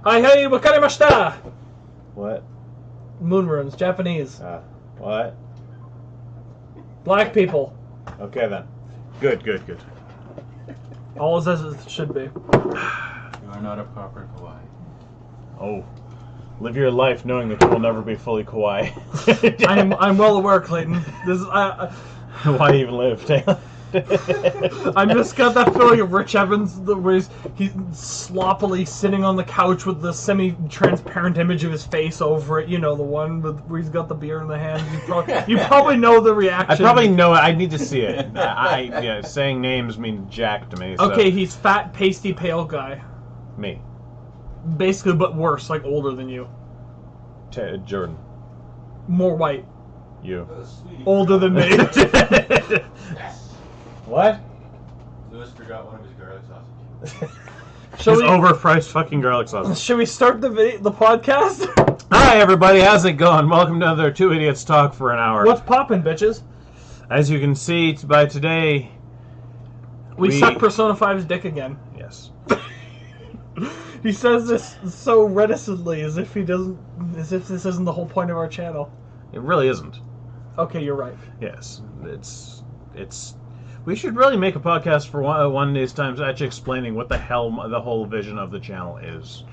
Hey, wakarimashita! What? Moon runes, Japanese. What? Black people. Okay then. Good. All as it should be. You are not a proper kawaii. Oh. Live your life knowing that you will never be fully kawaii. I'm well aware, Clayton. This is Why even live, Taylor? I just got that feeling of Rich Evans, where he's sloppily sitting on the couch with the semi-transparent image of his face over it. You know, the one where he's got the beer in the hand. You probably know the reaction. I probably know it. I need to see it. Yeah, saying names mean jack to me. So. Okay, he's fat, pasty, pale guy. Me. Basically, but worse, like older than you. Jordan. More white. You. Older than me. What? Lewis forgot one of his garlic sausages. His overpriced fucking garlic sausage. Should we start the podcast? Hi everybody, how's it going? Welcome to another Two Idiots Talk for an Hour. What's poppin', bitches? As you can see by today, we suck Persona 5's dick again. Yes. He says this so reticently, as if this isn't the whole point of our channel. It really isn't. Okay, you're right. Yes, it's. We should really make a podcast for one of these times, actually explaining what the hell the whole vision of the channel is.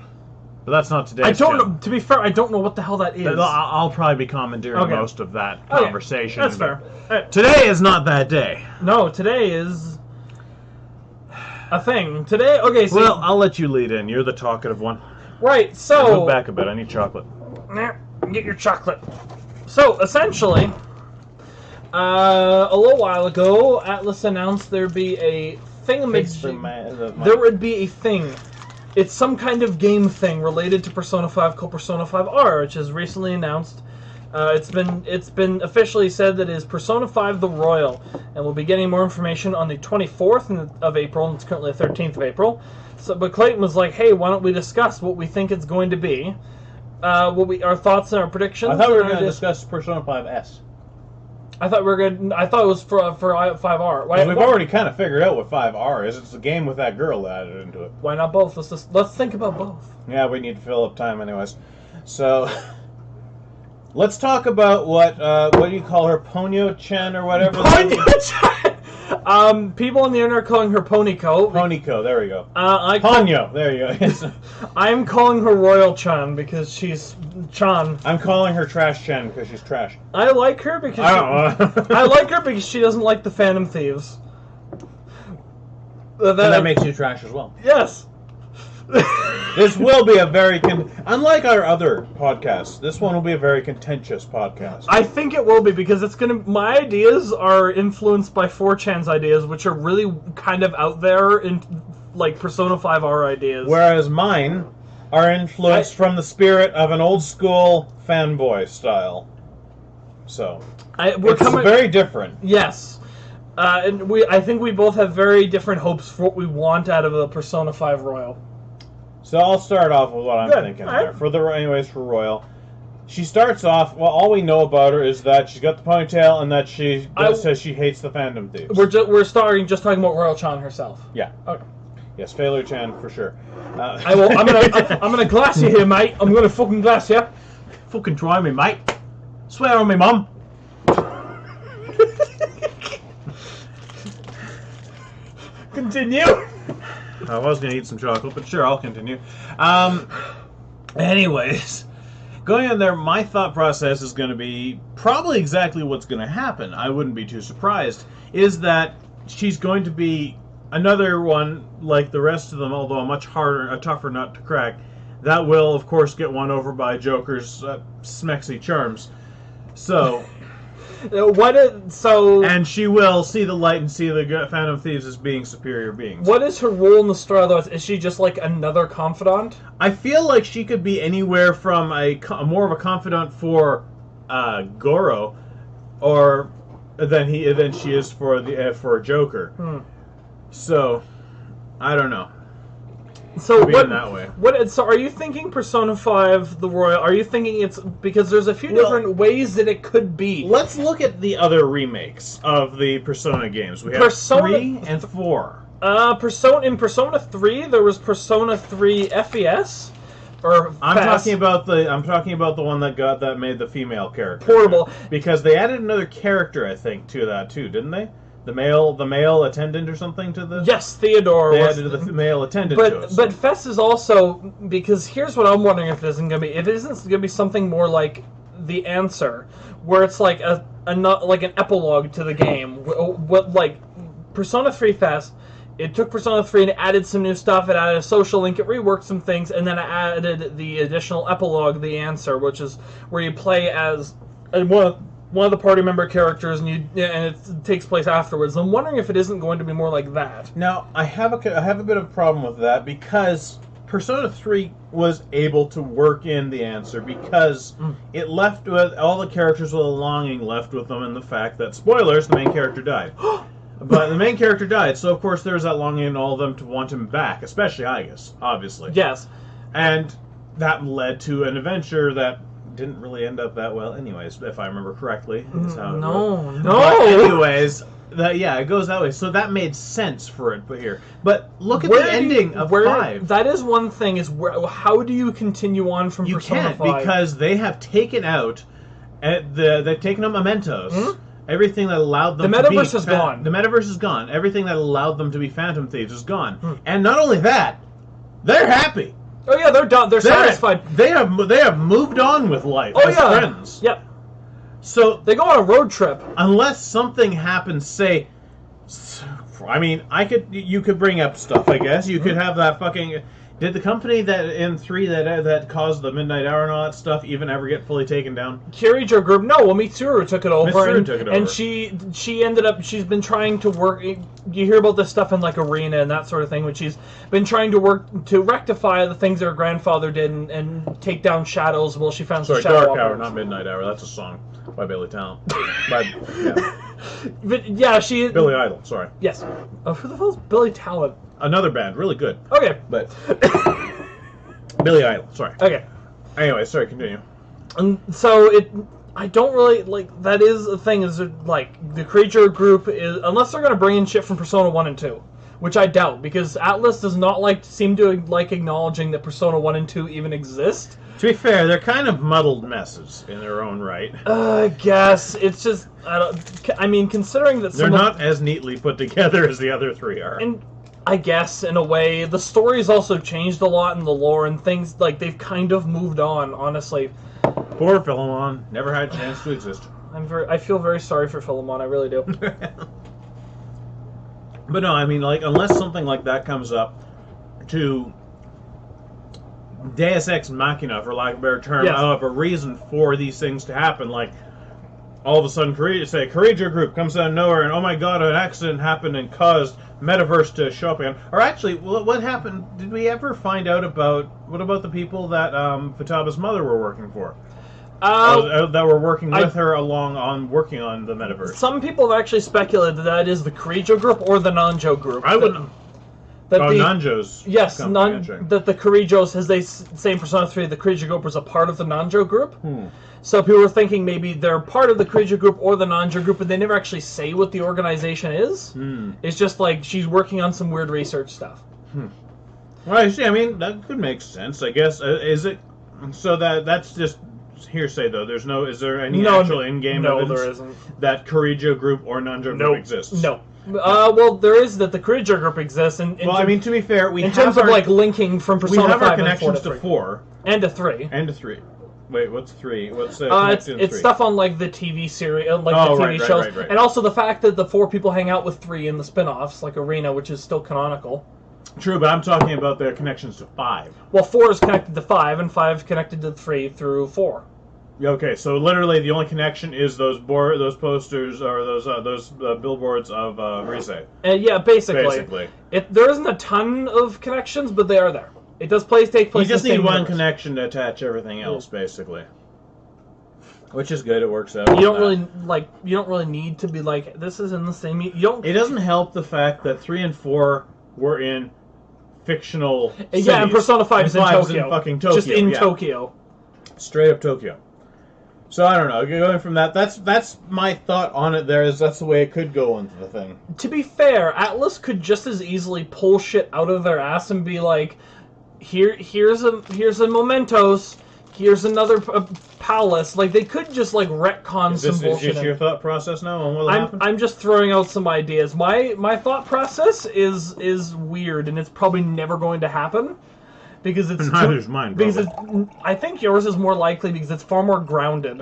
But that's not today. I don't know. To be fair, I don't know what the hell that is. I'll probably be commandeering most of that conversation. That's fair. Today is not that day. No, today is a thing. Today, okay. So well, I'll let you lead in. You're the talkative one. Right. So move back a bit. I need chocolate. Get your chocolate. So essentially, a little while ago, Atlas announced there'd be a thingamajig. There would be a thing. It's some kind of game thing related to Persona 5 called Persona 5R, which is recently announced. It's been officially said that it is Persona 5 The Royal, and we'll be getting more information on the 24th of April, and it's currently the 13th of April. So, but Clayton was like, "Hey, why don't we discuss what we think it's going to be? Our thoughts and our predictions." I thought we were going to discuss Persona 5S. I thought it was for 5R. We've already kind of figured out what 5R is. It's a game with that girl added into it. Why not both? Let's think about both. Yeah, we need to fill up time anyways. So let's talk about what do you call her, Ponyo-chan or whatever? Ponyo-chan. People on the internet are calling her Poniko. Poniko, there we go. Ponyo, there you go. I'm calling her Royal-chan because she's Chan. I'm calling her Trash-chan because she's trash. I like her because I like her because she doesn't like the Phantom Thieves. And that makes you trash as well. Yes. This will be a very unlike our other podcasts. This one will be a very contentious podcast. I think it will be because it's gonna. My ideas are influenced by 4chan's ideas, which are really kind of out there in like Persona 5R ideas. Whereas mine are influenced from the spirit of an old school fanboy style. So it's very different. Yes. And I think we both have very different hopes for what we want out of a Persona 5 Royal. So I'll start off with what I'm thinking there. For Royal, she starts off. Well, all we know about her is that she's got the ponytail and that she says she hates the Phantom Thieves. We're starting just talking about Royal-chan herself. Yeah. Okay. Yes, Failure-chan for sure. I'm gonna glass you here, mate. I'm gonna fucking glass you. Fucking try me, mate. Swear on me, mum. Continue. I was going to eat some chocolate, but sure, I'll continue. Anyways, going in there, my thought process is going to be probably exactly what's going to happen. I wouldn't be too surprised. Is that she's going to be another one like the rest of them, although a tougher nut to crack. That will, of course, get won over by Joker's smexy charms. So... And she will see the light and see the Phantom Thieves as being superior beings. What is her role in the story, though? Is she just like another confidant? I feel like she could be anywhere from more of a confidant for Goro, or than she is for Joker. So, I don't know. So that way. So are you thinking Persona 5 The Royal? Are you thinking it's because there's a few different ways that it could be? Let's look at the other remakes of the Persona games. We have 3 and 4. In Persona 3 there was Persona 3 FES, or I'm Fess. talking about the one that made the female character Portable, because they added another character I think to that too, didn't they? The male attendant or something to the. Yes, Theodore. They added the male attendant to it. But Fess is also, because here's what I'm wondering if it isn't going to be. If it isn't going to be something more like The Answer, where it's like like an epilogue to the game. What like Persona 3 Fess. It took Persona 3 and it added some new stuff. It added a social link. It reworked some things, and then it added the additional epilogue, The Answer, which is where you play as one of the party member characters, and it takes place afterwards. I'm wondering if it isn't going to be more like that. Now, I have a bit of a problem with that because Persona 3 was able to work in The Answer because it left with all the characters with a longing left with them, and the fact that, spoilers, the main character died. But the main character died, so of course there's that longing in all of them to want him back, especially Aigis, obviously. Yes. And that led to an adventure that didn't really end up that well anyways, if I remember correctly. Is how it No. But anyways, it goes that way. So that made sense for it here. But look at the ending of 5. That is one thing, is how do you continue on from Persona 5? You can't, because they have taken out, they've taken out mementos. Everything that allowed them to be... The metaverse is gone. The metaverse is gone. Everything that allowed them to be Phantom Thieves is gone. And not only that, they're happy. Oh yeah, they're done. They're satisfied. They have moved on with life as friends. Yep. So they go on a road trip. Unless something happens, say... I mean, you could bring up stuff, I guess. You could have that fucking... Did the company that in 3 that caused the Midnight Hour and all that stuff even ever get fully taken down? Kirijo Group, no. Well, Mitsuru took it over. Mitsuru took it over. And she ended up, she's been trying to work, you hear about this stuff in like Arena and that sort of thing, which she's been trying to work to rectify the things her grandfather did and take down shadows. Well, she found some shadow Dark operators. Hour, not Midnight Hour. That's a song by Billy Talent. But yeah, she... Billy Idol, sorry. Yes. Oh, who the hell is Billy Talent? Another band, really good. Okay. But Billy Idol, sorry. Okay. Anyway, sorry, continue. And so I don't really, like, that is the thing, is like, the Creature Group is, unless they're going to bring in shit from Persona 1 and 2, which I doubt, because Atlas does not seem to like acknowledging that Persona 1 and 2 even exist. To be fair, they're kind of muddled messes in their own right. I guess. It's just, I mean, considering that they're not as neatly put together as the other 3 are. And I guess, in a way, the story's also changed a lot in the lore, and things, like, they've kind of moved on, honestly. Poor Philemon. Never had a chance to exist. I feel very sorry for Philemon, I really do. But no, I mean, like, unless something like that comes up to Deus Ex Machina, for lack of a better term, of a reason for these things to happen, like, all of a sudden, Courageous Group comes out of nowhere, and oh my god, an accident happened and caused Metaverse to show up again. Or actually, what happened? Did we ever find out what about the people that Futaba's mother were working for? That were working with her working on the Metaverse. Some people have actually speculated that is the Kirijo Group or the Nanjo Group. I wouldn't. Nanjo's. Yes, that the Kirijos, as they say in Persona 3, the Kirijo Group was a part of the Nanjo Group. So people were thinking maybe they're part of the Kirijo Group or the Nanjo Group, but they never actually say what the organization is. It's just like she's working on some weird research stuff. Well, I see. I mean, that could make sense, I guess. Is it? So that's just hearsay, though. Is there any actual in-game evidence there isn't. that Kirijo Group or Nanjo Group exists? No. Well, there is that the Kirijo Group exists. I mean, to be fair, in terms of like linking from Persona 5 we have our connections to 4 and to 3 and to 3. Wait, what's 3? What's it's stuff on like the TV series, like the TV shows, right. And also the fact that the 4 people hang out with 3 in the spin-offs, like Arena, which is still canonical. True, but I'm talking about their connections to 5. Well, 4 is connected to 5, and 5 is connected to 3 through 4. Okay, so literally the only connection is those posters or those billboards of Rise. Yeah, basically. There isn't a ton of connections, but they are there. It does take place. You just need one connection to attach everything else, basically. Which is good. It works out. You don't really need to be like, this is in the same. It doesn't help the fact that 3 and 4 were in fictional cities. Yeah, and Persona 5 is in Tokyo. In fucking Tokyo. Just in Tokyo. Straight up Tokyo. So I don't know. Going from that's my thought on it. That's the way it could go into the thing. To be fair, Atlas could just as easily pull shit out of their ass and be like, here's a mementos. Here's another palace. Like, they could just, like, retcon some bullshit. Is this your thought process now on what'll happen? I'm just throwing out some ideas. My thought process is weird, and it's probably never going to happen. Because it's... Neither's mine, because I think yours is more likely because it's far more grounded.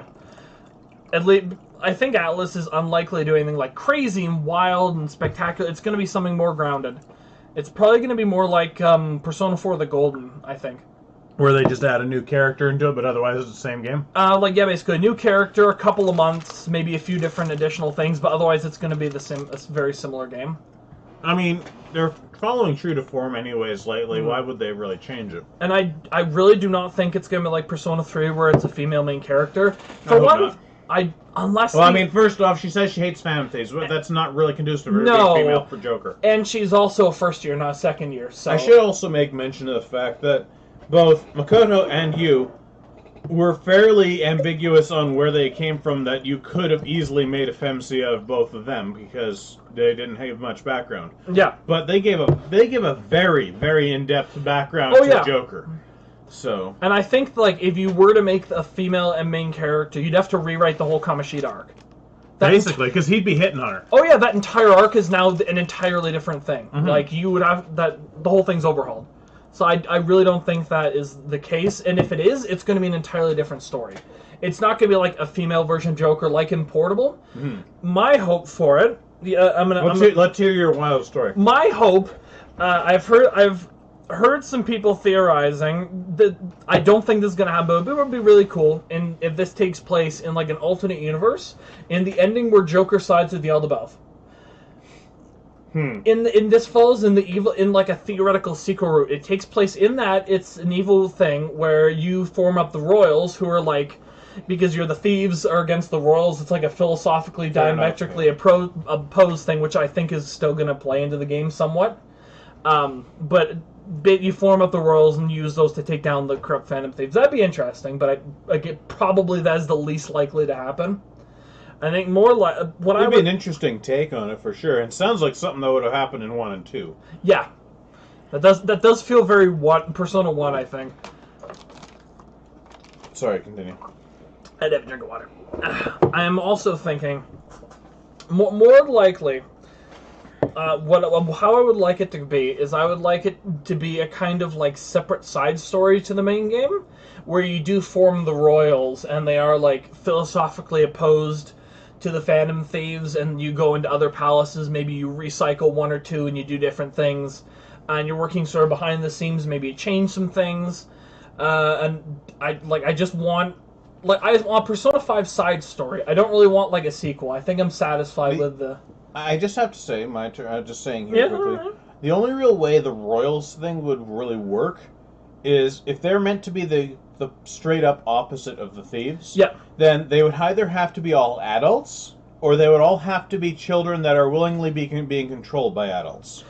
At least, I think Atlas is unlikely to do anything, like, crazy and wild and spectacular. It's going to be something more grounded. It's probably going to be more like Persona 4 The Golden, I think. Where they just add a new character into it, but otherwise it's the same game? Like, yeah, basically a new character, a couple of months, maybe a few different additional things, but otherwise it's going to be a very similar game. I mean, they're following true to form anyways lately. Why would they really change it? And I really do not think it's going to be like Persona 3 where it's a female main character. For one, unless... Well, I mean, first off, she says she hates Phantom Thieves. That's not really conducive to her being female for Joker. And she's also a first year, not a second year, so... I should also make mention of the fact that both Makoto and you were fairly ambiguous on where they came from, that you could have easily made a femc of both of them because they didn't have much background. Yeah. But they gave a very, very in-depth background to Joker. So. And I think, like, if you were to make a female and main character, you'd have to rewrite the whole Kamoshida arc. Basically, because he'd be hitting on her. Oh yeah, that entire arc is now an entirely different thing. Like, you would have the whole thing's overhauled. So I really don't think that is the case, and if it is, it's going to be an entirely different story. It's not going to be like a female version of Joker, like in Portable. My hope for it, let's hear your wild story. My hope, I've heard some people theorizing that I don't think this is going to happen, but it would be really cool if this takes place in like an alternate universe, in the ending where Joker sides with the Elderbelth. In this falls in the evil, in like a theoretical sequel route. It takes place in that it's an evil thing where you form up the Royals, who are like, because you're the thieves are against the Royals. It's like a philosophically diametrically opposed thing, which I think is still going to play into the game somewhat. But you form up the Royals and use those to take down the corrupt Phantom Thieves. That'd be interesting, but probably that is the least likely to happen. I think more like what would be an interesting take on it for sure. It sounds like something that would have happened in 1 and 2. Yeah, that does feel very Persona 1, I think. Sorry, continue. I'd have a drink of water. I am also thinking more likely. How I would like it to be is I would like it to be a kind of like separate side story to the main game, where you do form the Royals and they are like philosophically opposed to the Phantom Thieves, and you go into other palaces, maybe you recycle 1 or 2 and you do different things, and you're working sort of behind the scenes, maybe you change some things, and I just want Persona 5 side story. I don't really want like a sequel. I think I'm satisfied with the... I just have to say, my turn. I'm just saying here quickly. The only real way the Royals thing would really work is if they're meant to be the straight up opposite of the thieves. Yeah. Then they would either have to be all adults, or they would all have to be children that are willingly being controlled by adults.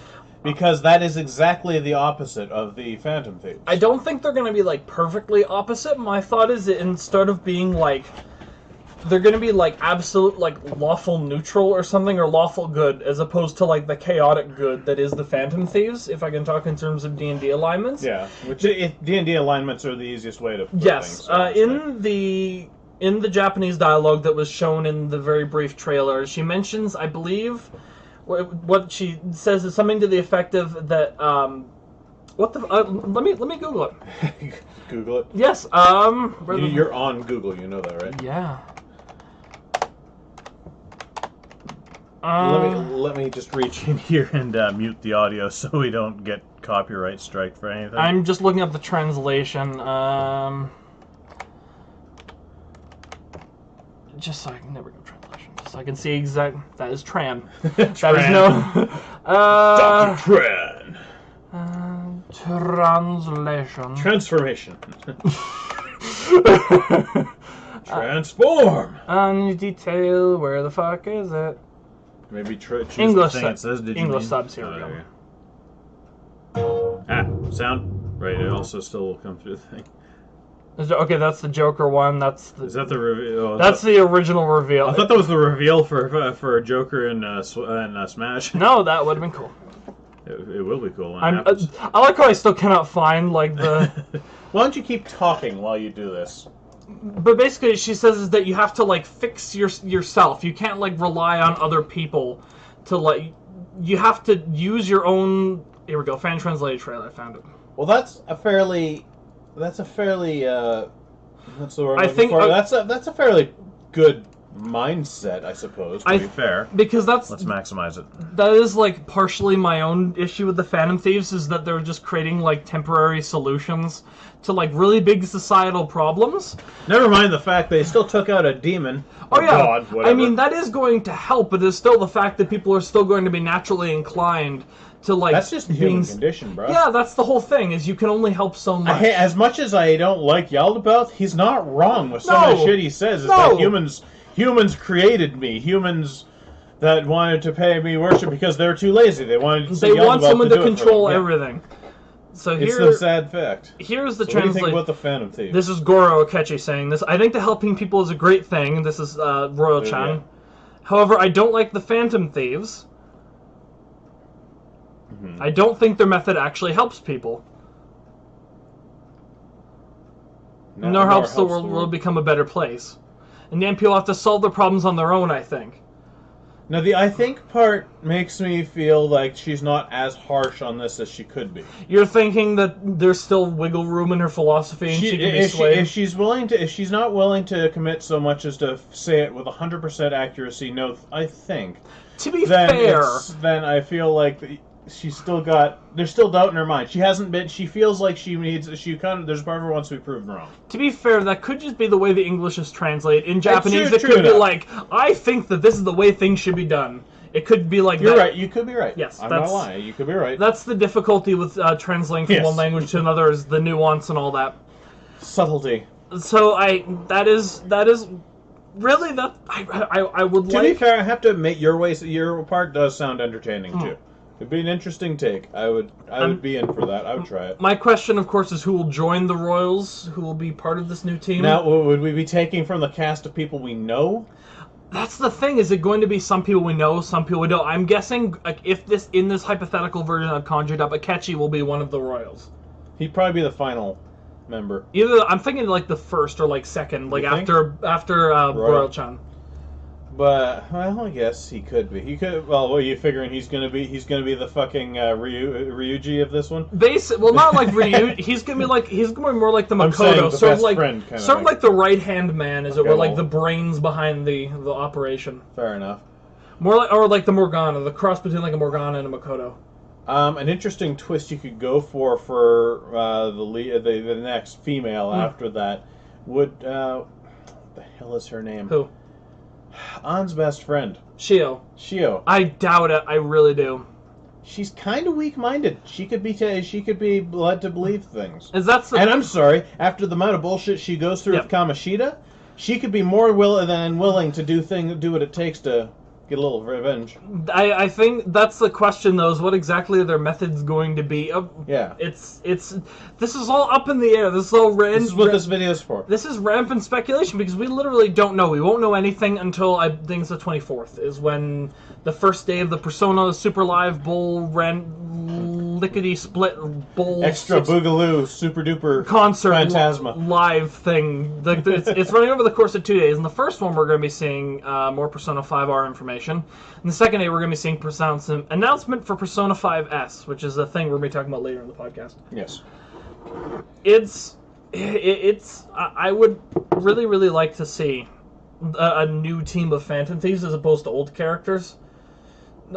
Because that is exactly the opposite of the Phantom Thieves. I don't think they're going to be like perfectly opposite. My thought is that instead of being like, they're going to be like absolute like lawful neutral or something, or lawful good, as opposed to like the chaotic good that is the Phantom Thieves, if I can talk in terms of D&D alignments. Yeah, which D&D alignments are the easiest way to put yes, things. In the Japanese dialogue that was shown in the very brief trailer, she mentions, I believe, what she says is something to the effect of that. Let me Google it. Google it. Yes. You're on Google. You know that, right? Yeah. Let me just reach in here and mute the audio so we don't get copyright strike for anything. I'm just looking up the translation. Just so I can never go translation. Just so I can see exact. That is Tran. That is no. Dr. Tran. Translation. Transformation. Transform. And detail. Where the fuck is it? Maybe choose English the thing it says. Did you English mean? subs. Here we go. Ah, sound. Right. It also still will come through the thing. Okay, that's the Joker one. That's the. Is that the reveal? Oh, that's the original reveal. I thought that was the reveal for Joker and Smash. No, that would have been cool. It will be cool when it I happens. like how I still cannot find like the. Why don't you keep talking while you do this? But basically, she says is that you have to like fix yourself. You can't like rely on other people to like. You have to use your own. Here we go. Fan translated trailer. I found it. Well, that's a fairly. What's the word? I think that's a fairly good mindset, I suppose. To be fair, because let's maximize it. That is like partially my own issue with the Phantom Thieves is that they're just creating like temporary solutions to like really big societal problems. Never mind the fact they still took out a demon. Oh yeah, God, whatever. I mean that is going to help, but it's still the fact that people are still going to be naturally inclined to like. That's just the human condition, bro. Yeah, that's the whole thing. Is you can only help so much. As much as I don't like Yaldabaoth, he's not wrong with some of the shit he says. Is that humans created me. Humans that wanted to pay me worship because they're too lazy. They wanted. They want someone to control everything. So it's the sad fact. Here's the translation. What do you think about the Phantom Thief? This is Goro Akechi saying this. I think the helping people is a great thing. This is Royal-chan. Yeah. However, I don't like the Phantom Thieves. Mm-hmm. I don't think their method actually helps people. Nor helps the world become a better place. And then people have to solve their problems on their own, I think. Now, the I think part makes me feel like she's not as harsh on this as she could be. You're thinking that there's still wiggle room in her philosophy and she can be swayed? If she's not willing to commit so much as to say it with 100% accuracy, no, I think. To be fair... Then I feel like she's still got... There's still doubt in her mind. She hasn't been... She feels like she needs... There's a part of her wants to be proven wrong. To be fair, that could just be the way the English is translated. In Japanese, it could be like, I think that this is the way things should be done. It could be like You're right. You could be right. Yes, I'm not lying. You could be right. That's the difficulty with translating from one language to another, is the nuance and all that. Subtlety. So that is really that I would like. To be fair, I have to admit your part does sound entertaining too. It'd be an interesting take. I would be in for that. I would try it. My question, of course, is who will join the Royals? Who will be part of this new team? Now, would we be taking from the cast of people we know? That's the thing. Is it going to be some people we know, some people we don't? I'm guessing like if in this hypothetical version I've conjured up, Akechi will be one of the Royals. He'd probably be the final member. Either I'm thinking like the first or like second, like after Royal-chan. But well, I guess he could be. He could. Well, what are you figuring? He's gonna be the fucking Ryuji of this one. Well, not like Ryu. He's gonna be more like the Makoto, sort of like the right hand man, as it were, like the brains behind the operation. Fair enough. More like the Morgana, the cross between like a Morgana and a Makoto. An interesting twist you could go for the next female after that would what the hell is her name? Who? Ann's best friend. Shio. I doubt it. I really do. She's kind of weak-minded. She could be led to believe things. And I'm sorry. After the amount of bullshit she goes through with Kamoshida, she could be more willing to do what it takes to get a little revenge. I think that's the question, though, is what exactly are their methods going to be? Yeah. This is all up in the air. This is all this is what this video is for. This is rampant speculation, because we literally don't know. We won't know anything until, I think it's the 24th, is when the first day of the Persona Super Live Bowl lickety-split bowl... Extra Boogaloo Super Duper concert Phantasma. Live thing. It's running over the course of 2 days. In the first one, we're going to be seeing more Persona 5R information. In the second day, we're going to be seeing an announcement for Persona 5S, which is a thing we're going to be talking about later in the podcast. Yes. I would really, really like to see a new team of Phantom Thieves as opposed to old characters.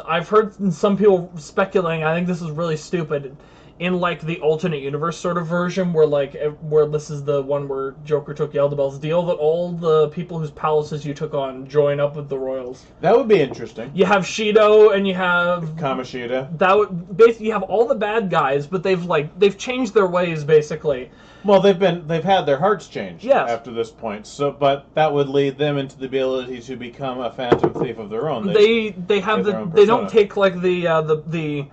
I've heard some people speculating, I think this is really stupid, in like the alternate universe sort of version where this is the one where Joker took Yaldabaoth's deal, that all the people whose palaces you took on join up with the Royals. That would be interesting. You have Shido and you have Kamoshida. That would basically, you have all the bad guys, but they've changed their ways basically. Well, they've had their hearts changed after this point. So, but that would lead them into the ability to become a Phantom Thief of their own. They don't take like the.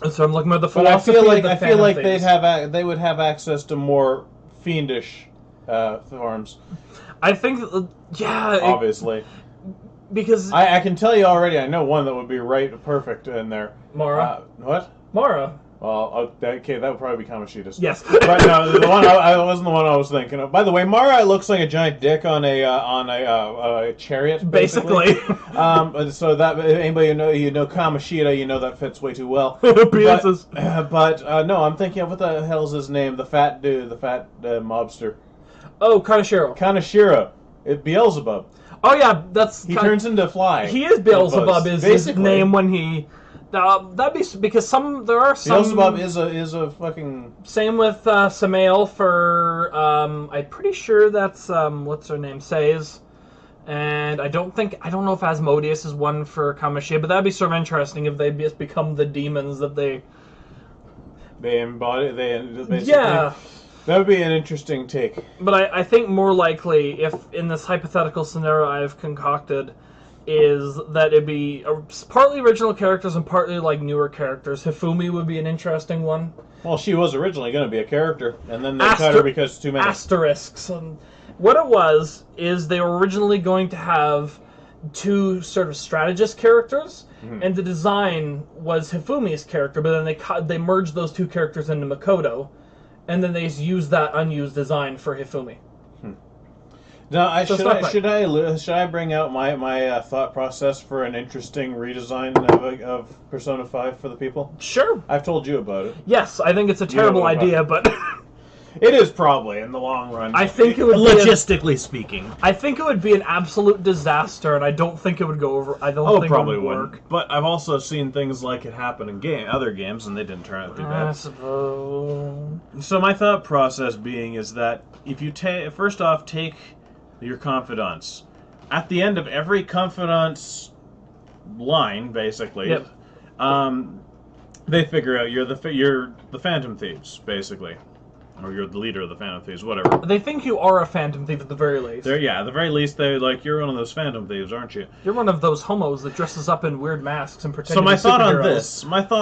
So I'm looking at the philosophy. I feel like they would have access to more fiendish forms. I think, obviously. because I can tell you already. I know one that would be perfect in there. Mara. What? Mara. Well, okay, that would probably be Kamoshida's. Yes. But no, the one I wasn't the one I was thinking of. By the way, Mara looks like a giant dick on a chariot, basically. So that anybody you know Kamoshida, you know that fits way too well. But no, I'm thinking of what the hell's his name? The fat dude, the fat mobster. Oh, Kaneshiro. Kaneshiro. Beelzebub. Oh yeah, he turns into fly. He is Beelzebub. Is his name when he? That'd be because there are some. Beelzebub is a fucking. Same with Samael for I'm pretty sure that's what's her name Says, and I don't know if Asmodeus is one for Kamoshida, but that'd be sort of interesting if they just become the demons that they embody. They basically. Yeah. That would be an interesting take. But I think more likely, if in this hypothetical scenario I've concocted, is that it'd be partly original characters and partly like newer characters. Hifumi would be an interesting one. Well, she was originally going to be a character, and then they cut her because too many asterisks. And what it was is they were originally going to have two sort of strategist characters, and the design was Hifumi's character, but then they merged those two characters into Makoto, and then they used that unused design for Hifumi. Now, should I bring out my thought process for an interesting redesign of Persona 5 for the people? Sure. I've told you about it. Yes, I think it's a terrible idea, but it is probably in the long run. I think it would logistically speaking. I think it would be an absolute disaster, and I don't think it would go over. I don't think probably it would work. But I've also seen things like it happen in other games, and they didn't turn out too bad. I suppose. So my thought process is that if you first off take your confidants. At the end of every confidant's line, basically, yep. They figure out you're the Phantom Thieves, basically, or you're the leader of the Phantom Thieves, whatever. They think you are a Phantom Thief at the very least. At the very least, they're like, you're one of those Phantom Thieves, aren't you? You're one of those homos that dresses up in weird masks and pretends. So my thought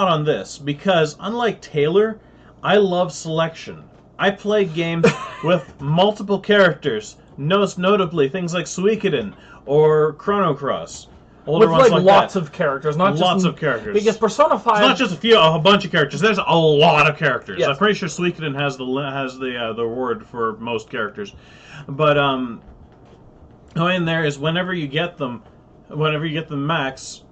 on this, because unlike Taylor, I love selection. I play games with multiple characters. Most notably, things like Suikoden or Chrono Cross. With lots of characters, not just lots of characters. Because Persona 5, it's not just a bunch of characters. There's a lot of characters. Yes. I'm pretty sure Suikoden has the word for most characters. But in there is whenever you get them max,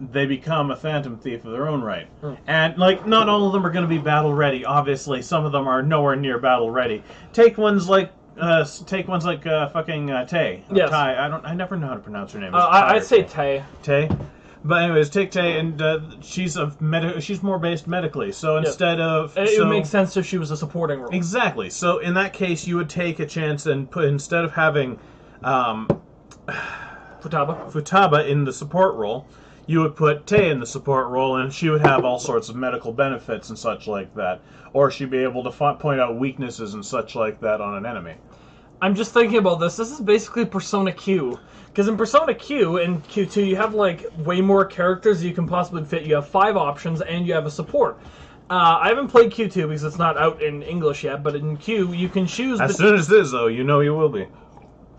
they become a Phantom Thief of their own right. And not all of them are going to be battle ready. Obviously, some of them are nowhere near battle ready. Take ones like fucking Tay. Yes. Tai. I never know how to pronounce her name. I'd say Tay. Tay. But anyways, take Tay, and she's more based medically. So instead of it makes sense if she was a supporting role. Exactly. So in that case, you would take a chance and instead of having Futaba in the support role, you would put Tay in the support role, and she would have all sorts of medical benefits and such like that. Or she'd be able to point out weaknesses and such like that on an enemy. I'm just thinking about this. This is basically Persona Q. Because in Persona Q and Q2, you have way more characters you can possibly fit. You have 5 options, and you have a support. I haven't played Q2 because it's not out in English yet, but in Q, you can choose... As soon as it is, though, you know you will be.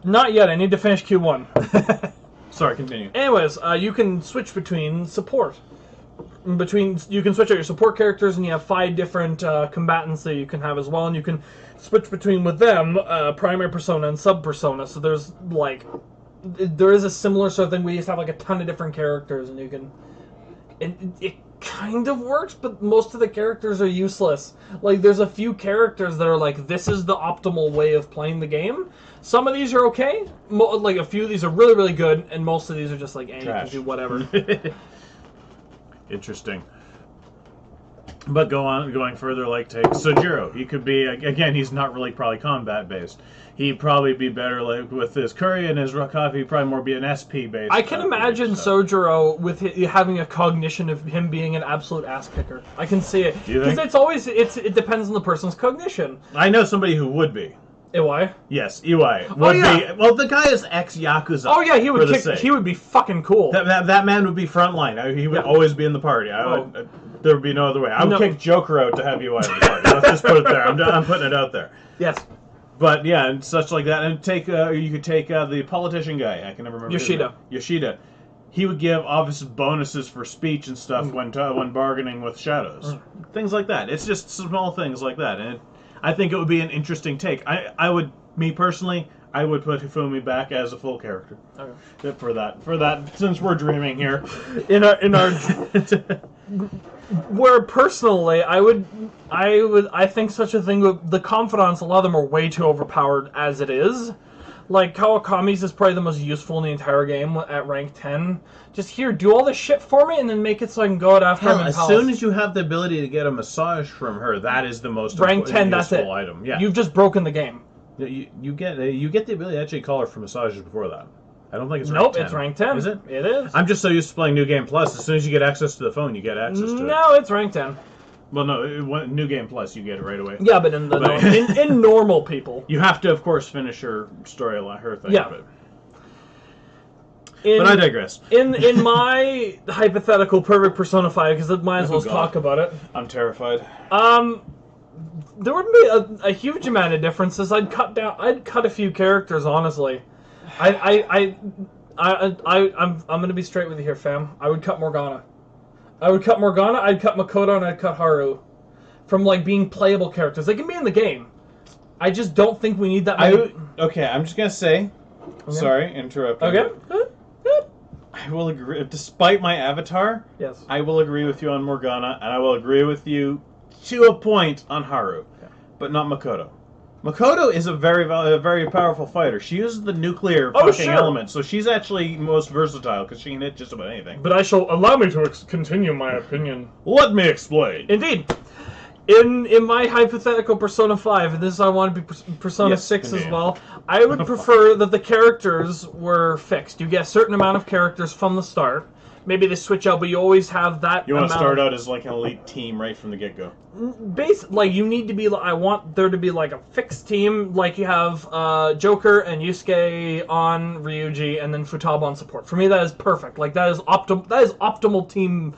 Not yet. I need to finish Q1. Sorry, continue. Anyways, you can switch between support. You can switch out your support characters, and you have 5 different combatants that you can have as well, and you can switch between with them primary persona and sub persona. So there's there is a similar sort of thing where you just have a ton of different characters, and you can. And it kind of works, but most of the characters are useless. There's a few characters that are this is the optimal way of playing the game. Some of these are okay. A few of these are really, really good, and most of these are just you can do whatever. Interesting. But going further, take Sojiro. He could be, again, he's not really probably combat-based. He'd probably be better with his Curry and his Rakafi, he'd probably more be an SP-based. I can imagine Sojiro with having a cognition of him being an absolute ass-kicker. I can see it. Because it depends on the person's cognition. I know somebody who would be. Iwai? Yes, Iwai would be. Well, the guy is ex-Yakuza. Oh yeah, he would kick. He would be fucking cool. That man would be frontline. He would always be in the party. There would be no other way. I would kick Joker out to have Iwai in the party. Let's just put it there. I'm putting it out there. Yes. But yeah, and such like that. And you could take the politician guy. I can never remember his name. Yoshida. He would give obvious bonuses for speech and stuff when bargaining with shadows. Things like that. It's just small things like that. And I think it would be an interesting take. Me personally, I would put Hifumi back as a full character. Okay. For that, since we're dreaming here. in our where personally, I think such a thing with the confidants, a lot of them are way too overpowered as it is. Like, Kawakami's is probably the most useful in the entire game at rank 10. Just here, do all this shit for me, and then make it so I can go out after him in Palace. As soon as you have the ability to get a massage from her, that is the most rank 10, that's it. Item. Yeah. You've just broken the game. You get the ability to actually call her for massages before that. I don't think it's rank 10. Nope, it's rank 10. Is it? It is. I'm just so used to playing New Game Plus. As soon as you get access to the phone, you get access to it. No, it's rank 10. Well, no, New Game Plus, you get it right away. Yeah, but in normal people, you have to, of course, finish her storyline, her thing. Yeah. But I digress. In my hypothetical perfect Persona 5, because I might as well talk about it. I'm terrified. There would be a huge amount of differences. I'd cut a few characters, honestly. I'm gonna be straight with you here, fam. I would cut Morgana. I'd cut Makoto, and I'd cut Haru. From, like, being playable characters. They can be in the game. I just don't think we need that many... Okay, I'm just gonna say... Okay. Sorry, interrupting. Okay. I will agree... Despite my avatar, yes, I will agree with you on Morgana, and I will agree with you to a point on Haru. Okay. But not Makoto. Makoto is a very powerful fighter. She uses the nuclear element, so she's actually most versatile because she can hit just about anything. But allow me to continue my opinion. Let me explain. Indeed. In my hypothetical Persona 5, and this I want to be Persona 6 as well, I would prefer that the characters were fixed. You get a certain amount of characters from the start. Maybe they switch out, but you always have that. You want to start out as like an elite team right from the get-go. Like, you need to be. I want there to be like a fixed team, like you have Joker and Yusuke on Ryuji, and then Futaba on support. For me, that is perfect. Like, that is optimal team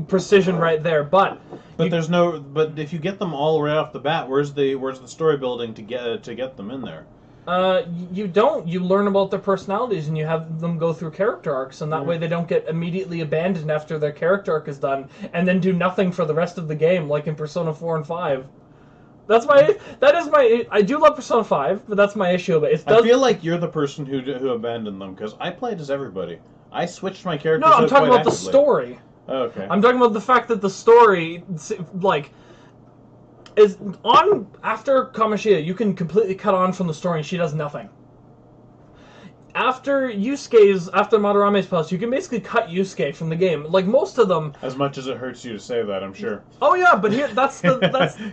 precision right there. But there's no. But if you get them all right off the bat, where's the story building to get them in there? You don't. You learn about their personalities, and you have them go through character arcs, and that way they don't get immediately abandoned after their character arc is done, and then do nothing for the rest of the game, like in Persona 4 and 5. I do love Persona 5, but that's my issue. But I feel like you're the person who abandoned them, because I played as everybody. I switched my characters. No, I'm talking about actively. the story. Oh, okay. I'm talking about the fact that the story, like, is on after Kamoshida. You can completely cut on from the story, and she does nothing. After Madarame's Palace, you can basically cut Yusuke from the game. Like, most of them. As much as it hurts you to say that, I'm sure. Oh yeah, but here that's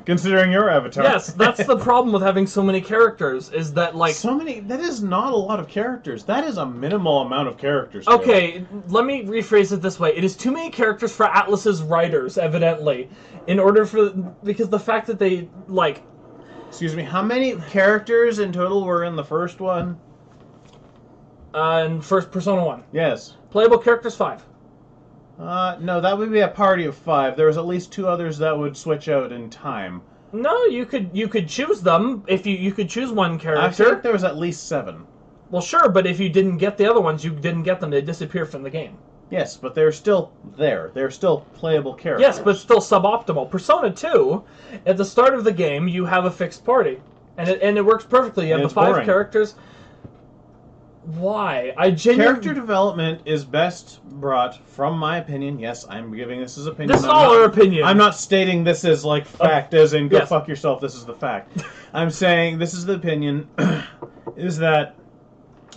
considering your avatar. Yes, that's the problem with having so many characters. Is that like so many? That is not a lot of characters. That is a minimal amount of characters. Okay, let me rephrase it this way: it is too many characters for Atlas's writers, evidently, because the fact that they like. Excuse me. How many characters in total were in the first one? In first Persona 1. Yes. Playable characters 5. No, that would be a party of 5. There was at least 2 others that would switch out in time. No, you could choose them if you could choose one character. I think there was at least 7. Well, sure, but if you didn't get the other ones, you didn't get them. They disappear from the game. Yes, but they're still there. They're still playable characters. Yes, but still suboptimal. Persona 2, at the start of the game, you have a fixed party, and it works perfectly. You have the 5 characters. Why? Character development is best brought, from my opinion. Yes, I'm giving this as opinion. This is all our opinion. I'm not stating this as like fact, as in go fuck yourself. This is the fact. I'm saying this is the opinion. Is that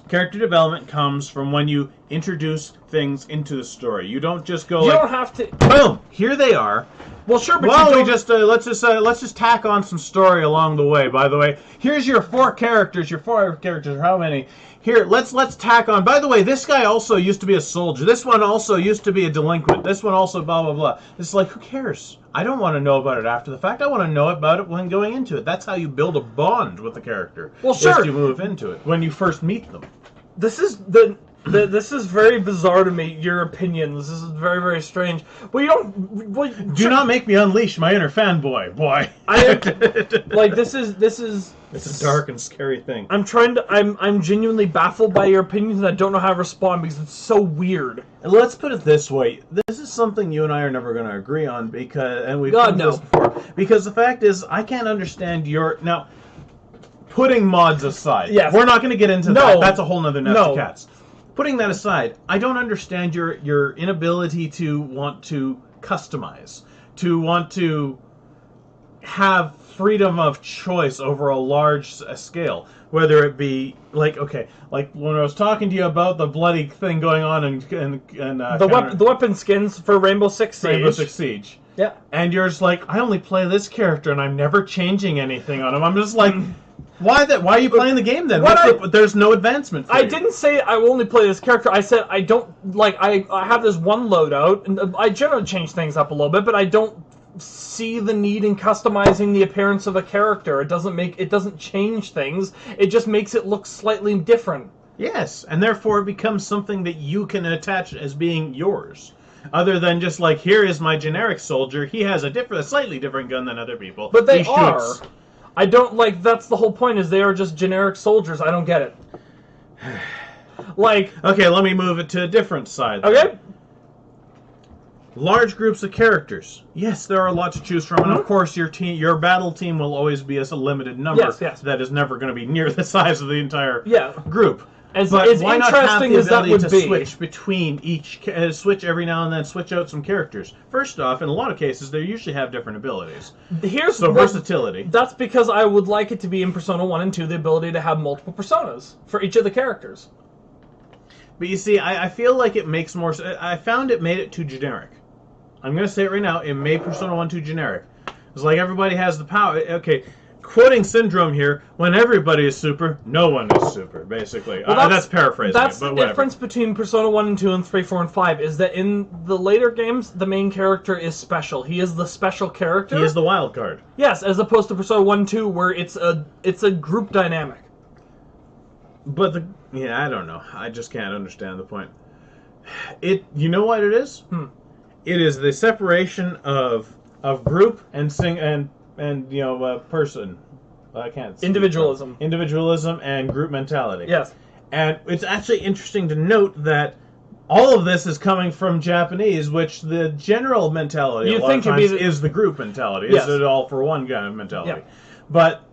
character development comes from when you introduce things into the story. You don't just go. You don't have to. Boom! Here they are. Well, sure, but well, let's just tack on some story along the way. By the way, here's your 4 characters. Your 4 characters. How many? Here, let's tack on. By the way, this guy also used to be a soldier. This one also used to be a delinquent. This one also blah blah blah. It's like, who cares? I don't want to know about it after the fact. I want to know about it when going into it. That's how you build a bond with the character. Well, sure. As you move into it when you first meet them. This is the This is very bizarre to me, your opinions. This is very, very strange. Well, you don't... Well, Do not make me unleash my inner fanboy, boy. This is... It's a dark and scary thing. I'm genuinely baffled by your opinions, and I don't know how to respond because it's so weird. And let's put it this way: this is something you and I are never going to agree on and we've God, done this before. Because the fact is, I can't understand your now. Putting mods aside, yes. We're not going to get into that. That's a whole nother nest of cats. Putting that aside, I don't understand your inability to want to customize, to want to have freedom of choice over a large scale, whether it be like when I was talking to you about the bloody thing going on in the weapon skins for Rainbow Six Siege. Yeah, and you're just like, I only play this character and I'm never changing anything on him. I'm just like, why are you playing the game then? There's no advancement for you. Didn't say I will only play this character. I said I don't like. I have this one loadout, and I generally change things up a little bit, but I don't see the need in customizing the appearance of a character. It doesn't change things. It just makes it look slightly different. Yes, and therefore it becomes something that you can attach as being yours. Other than just like, here is my generic soldier. He has a slightly different gun than other people. But they are. I don't like. That's the whole point. Is they are just generic soldiers. I don't get it. Like, okay, let me move it to a different side. Okay. Then. Large groups of characters. Yes, there are a lot to choose from, and of course, your battle team will always be a limited number. Yes. That is never going to be near the size of the entire group. As why not have the ability to be. switch between switch every now and then, switch out some characters? First off, in a lot of cases, they usually have different abilities. Versatility. That's because I would like it to be in Persona 1 and 2, the ability to have multiple personas for each of the characters. But you see, I feel like it makes more... I found it made it too generic. I'm going to say it right now, it made Persona 1 too generic. It's like everybody has the power. Okay, quoting Syndrome here, when everybody is super, no one is super, basically. Well, that's paraphrasing That's it, but the whatever. difference between Persona 1 and 2 and 3, 4, and 5, is that in the later games, the main character is special. He is the special character. He is the wild card. Yes, as opposed to Persona 1 and 2, where it's a group dynamic. But I don't know. I just can't understand the point. You know what it is? It is the separation of group and person. I can't. Individualism. Individualism and group mentality. Yes. And it's actually interesting to note that all of this is coming from Japanese, which the general mentality is the group mentality. Yes. Is it all for one kind of mentality? Yeah. But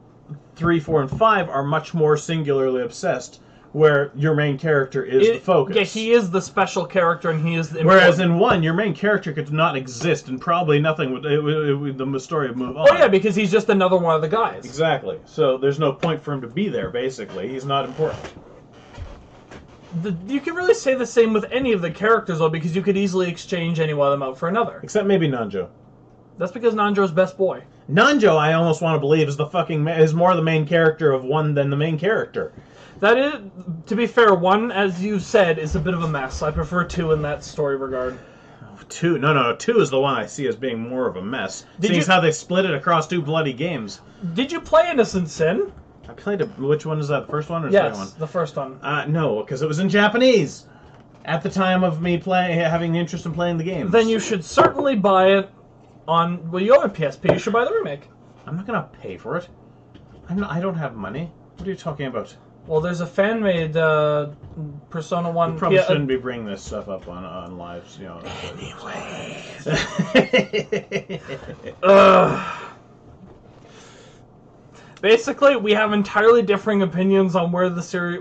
3, 4, and 5 are much more singularly obsessed, where your main character is the focus. Yeah, he is the special character, and he is the Whereas in 1, your main character could not exist, and probably nothing would... the story would move on. Oh, yeah, because he's just another one of the guys. Exactly. So there's no point for him to be there, basically. He's not important. You can really say the same with any of the characters, though, because you could easily exchange any one of them out for another. Except maybe Nanjo. That's because Nanjo's best boy. Nanjo, I almost want to believe, is more the main character of 1 than the main character. That is, to be fair, 1, as you said, is a bit of a mess. I prefer 2 in that story regard. 2? No. 2 is the one I see as being more of a mess. Seeing how they split it across 2 bloody games. Did you play Innocent Sin? I played it. Which one is that? The first one or the second one? Yes, the first one. No, because it was in Japanese at the time of me having the interest in playing the game. Then you should certainly buy it on... Well, you own a PSP. You should buy the remake. I'm not going to pay for it. I don't have money. What are you talking about? Well, there's a fan-made Persona 1... You probably shouldn't be bringing this stuff up on lives, Anyway. Basically, we have entirely differing opinions on where the series...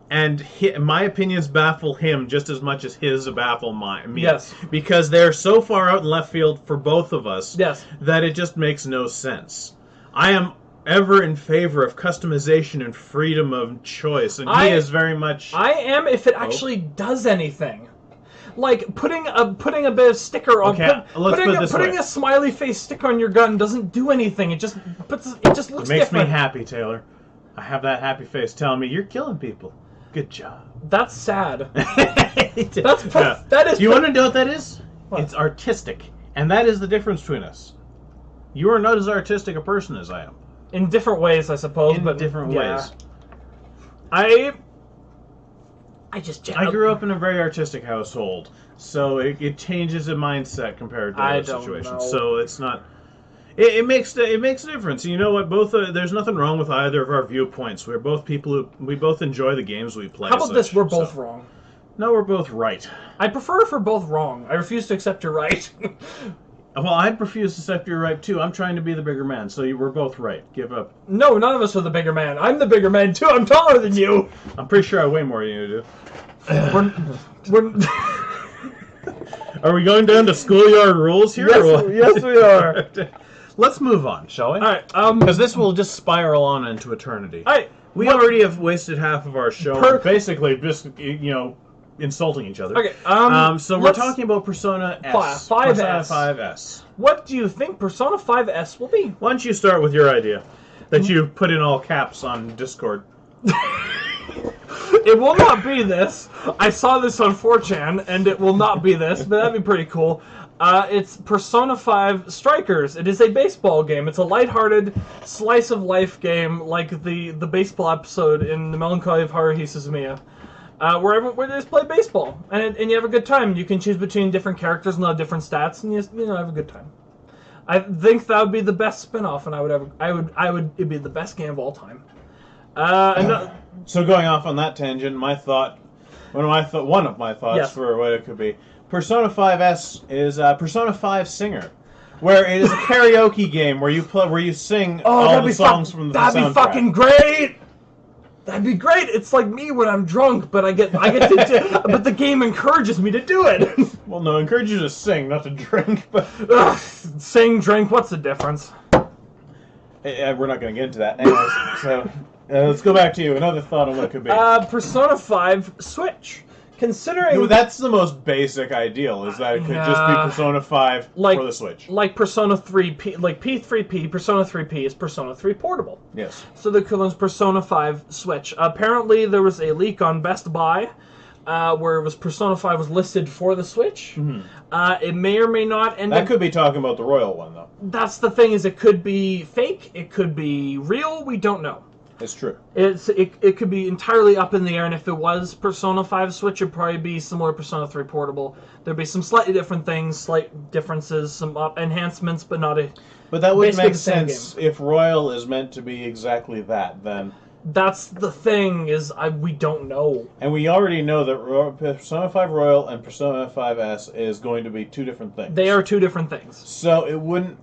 And my opinions baffle him just as much as his baffle me. Yes. Because they're so far out in left field for both of us that it just makes no sense. I am ever in favor of customization and freedom of choice, and he is very much... I am if it actually does anything. Like, putting a bit of sticker on... Okay, putting a smiley face sticker on your gun doesn't do anything. It just looks different. It makes me happy, Taylor. I have that happy face telling me, you're killing people. Good job. That's sad. That is... Do you want to know what that is? What? It's artistic. And that is the difference between us. You are not as artistic a person as I am. In different ways, I suppose. In different ways. I grew up in a very artistic household, so it changes the mindset compared to other situations. So it's not. It makes a difference. You know what? There's nothing wrong with either of our viewpoints. We're both people we both enjoy the games we play. How about this? We're both wrong. No, we're both right. I prefer if we're both wrong. I refuse to accept you're right. Well, I'd refuse to accept you're right too. I'm trying to be the bigger man, so we're both right. Give up. No, none of us are the bigger man. I'm the bigger man too. I'm taller than you. I'm pretty sure I weigh more than you do. We're Are we going down to schoolyard rules here? Yes, we are. Let's move on, shall we? All right. Because this will just spiral on into eternity. All right. We already have wasted half of our show basically just, insulting each other. Okay. So we're talking about Persona S. 5S. Persona 5S. What do you think Persona 5S will be? Why don't you start with your idea that you put in all caps on Discord? It will not be this. I saw this on 4chan, and it will not be this, but that'd be pretty cool. It's Persona 5 Strikers. It is a baseball game. It's a lighthearted slice-of-life game like the baseball episode in The Melancholy of Haruhi Suzumiya, where they just play baseball, and you have a good time. You can choose between different characters and have different stats, and you have a good time. I think that would be the best spin-off, and it'd be the best game of all time. So going off on that tangent, one of my thoughts for what it could be, Persona 5S is Persona 5 Singer, where it is a karaoke game where you sing all the songs from the soundtrack. That'd be fucking great. That'd be great. It's like me when I'm drunk, but I get to but the game encourages me to do it. Well, no, it encourages you to sing, not to drink. But sing, drink. What's the difference? We're not going to get into that. Anyways, so let's go back to you. Another thought on what it could be. Persona 5 Switch. Considering that's the most basic ideal, is that it could just be Persona 5 for the Switch. Like Persona 3P, like P3P, Persona 3P is Persona 3 Portable. Yes. So the equivalent is Persona 5 Switch. Apparently there was a leak on Best Buy where it was Persona 5 was listed for the Switch. Mm-hmm. It may or may not end up... That could be talking about the Royal one, though. That's the thing, is it could be fake, it could be real, we don't know. It's true. It could be entirely up in the air, and if it was Persona 5 Switch, it'd probably be similar to Persona 3 Portable. There'd be some slightly different things, slight differences, some enhancements, but not a... But that would make sense if Royal is meant to be exactly that, then... That's the thing, we don't know. And we already know that Persona 5 Royal and Persona 5S is going to be two different things. They are two different things. So it wouldn't...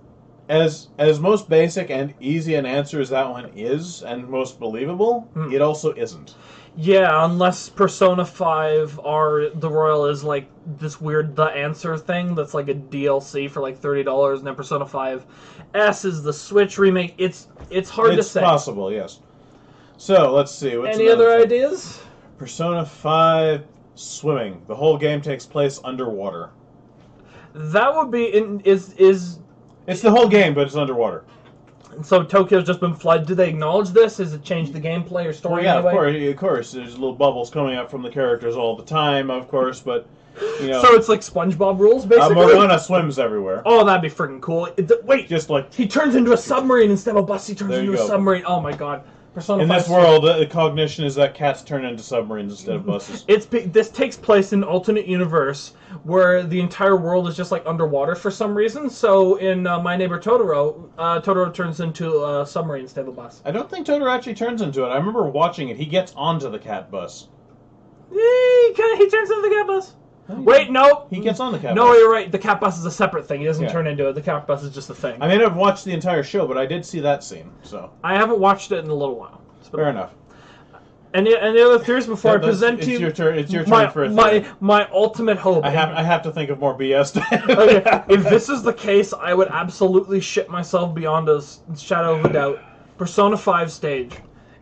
As most basic and easy an answer as that one is, and most believable, it also isn't. Yeah, unless Persona 5 the Royal is like this weird The Answer thing that's like a DLC for like $30, and then Persona 5S is the Switch remake. It's hard to say. It's possible, yes. So, let's see. Any other ideas? Persona 5 Swimming. The whole game takes place underwater. That would be... It's the whole game, but it's underwater. So Tokyo's just been flooded. Do they acknowledge this? Has it changed the gameplay or story? Well, yeah, of course. There's little bubbles coming up from the characters all the time, of course, but, So it's like SpongeBob rules, basically? Morgana swims everywhere. Oh, that'd be freaking cool. Wait! Just like... He turns into a submarine instead of a bus. He turns into a submarine. Oh my god. In this world, the cognition is that cats turn into submarines instead of buses. This takes place in an alternate universe where the entire world is just like underwater for some reason. So in My Neighbor Totoro, Totoro turns into a submarine instead of a bus. I don't think Totoro actually turns into it. I remember watching it. He gets onto the cat bus. He turns into the cat bus. Wait, no. He gets on the cat bus. No, you're right. The cat bus is a separate thing. He doesn't turn into it. The cat bus is just a thing. I may not have watched the entire show, but I did see that scene. So I haven't watched it in a little while. Fair enough. And the other theories before I present to you... It's your turn for a theory. My ultimate hope... I have to think of more BS. Okay, if this is the case, I would absolutely shit myself beyond a shadow of a doubt. Persona 5 stage.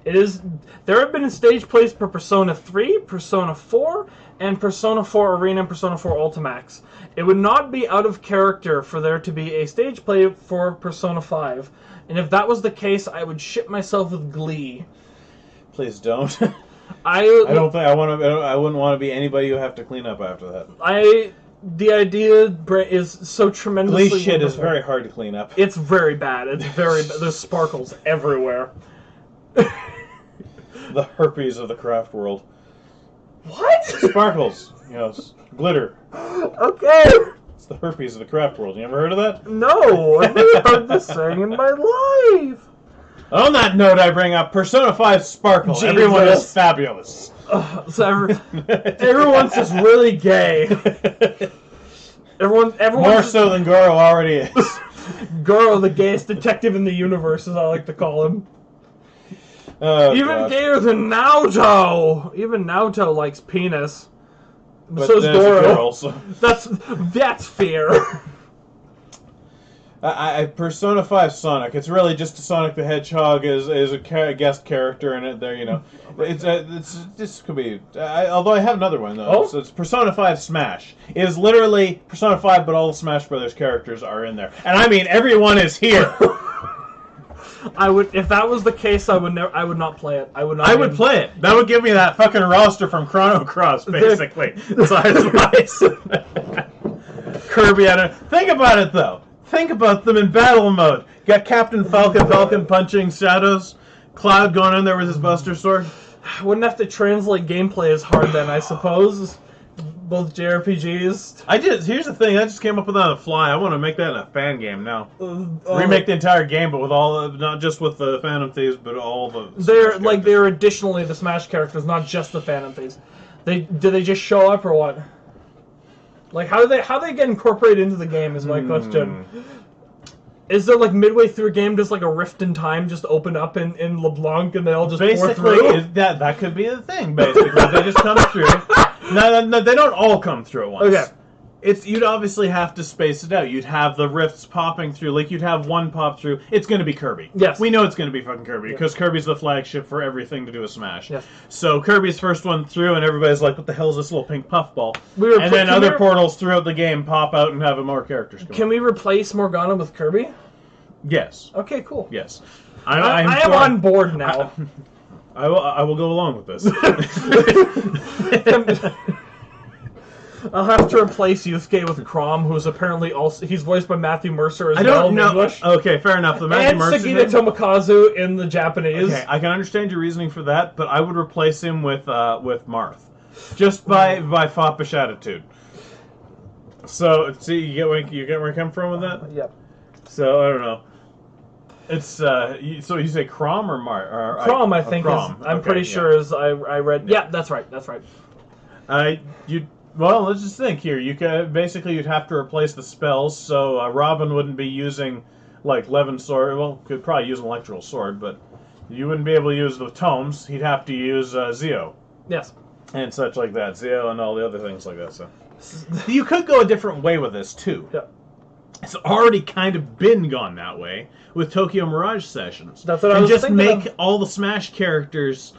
There have been stage plays for Persona 3, Persona 4, and Persona 4 Arena and Persona 4 Ultimax. It would not be out of character for there to be a stage play for Persona 5. And if that was the case, I would shit myself with glee. Please don't. I don't think I wouldn't want to be anybody who have to clean up after that. The idea is so tremendously Glee shit wonderful. is very hard to clean up. It's very bad. It's very bad. There's sparkles everywhere. The herpes of the craft world. What? Sparkles. You know, glitter. Okay. It's the herpes of the craft world. You ever heard of that? No, I've never heard this saying in my life. On that note, I bring up Persona 5 Sparkle. Jesus. Everyone is fabulous. So everyone's just really gay. Everyone's More so than Goro already is. Goro, the gayest detective in the universe, as I like to call him. Oh, Even gosh. gayer than Naoto. Even Naoto likes penis. But So's then it's a Goro. girl, so. That's fair. I Persona 5 Sonic. It's really just Sonic the Hedgehog is a guest character in it. There, you know, it's this could be. Although I have another one though. Oh? So it's Persona 5 Smash. It is literally Persona 5, but all the Smash Brothers characters are in there, and I mean everyone is here. I would, if that was the case, I would not play it. I would not. I would play it. That would give me that fucking roster from Chrono Cross, basically. Size-wise. Kirby on it. Think about it though. Think about them in battle mode. You got Captain Falcon punching shadows, Cloud going in there with his Buster Sword. Wouldn't have to translate gameplay as hard then, I suppose. Both JRPGs. Here's the thing. I just came up with that on the fly. I want to make that in a fan game now. Remake the entire game, but with not just with the Phantom Thieves, but all the. They're additionally the Smash characters, not just the Phantom Thieves. Do they just show up or what? Like how they get incorporated into the game is my question. Is there like midway through a game just like a rift in time just open up in LeBlanc and they all just pour through? That could be the thing. Basically, they just come through. No, they don't all come through at once. Okay. You'd obviously have to space it out. You'd have the rifts popping through. Like, you'd have one pop through. It's going to be Kirby. Yes. We know it's going to be fucking Kirby, because Kirby's the flagship for everything to do with Smash. Yes. So Kirby's first one through, and everybody's like, what the hell is this little pink puffball? And then other portals throughout the game pop out and have more characters come Can we replace Morgana with Kirby? Yes. Okay, cool. Yes. I am on board now. I will go along with this. I'll have to replace Yusuke with Chrom, who's apparently also... He's voiced by Matthew Mercer as well. I don't know. English. Okay, fair enough. The Matthew Mercer and Sagita Tomokazu in the Japanese. Okay, I can understand your reasoning for that, but I would replace him with Marth. Just by foppish attitude. So, see, you get where I come from with that? Yep. So, I don't know. It's, so you say Chrom or Marth? Chrom, I think, Chrom. I'm pretty sure as I read... Yeah, that's right, that's right. Well, let's just think here. You'd have to replace the spells, so Robin wouldn't be using, like, Levin Sword. Well, could probably use an Electrical Sword, but you wouldn't be able to use the tomes. He'd have to use Zeo. Yes. And such like that. Zeo and all the other things like that, so. You could go a different way with this, too. Yeah. It's already kind of been gone that way with Tokyo Mirage Sessions. That's what I was thinking. And just make all the Smash characters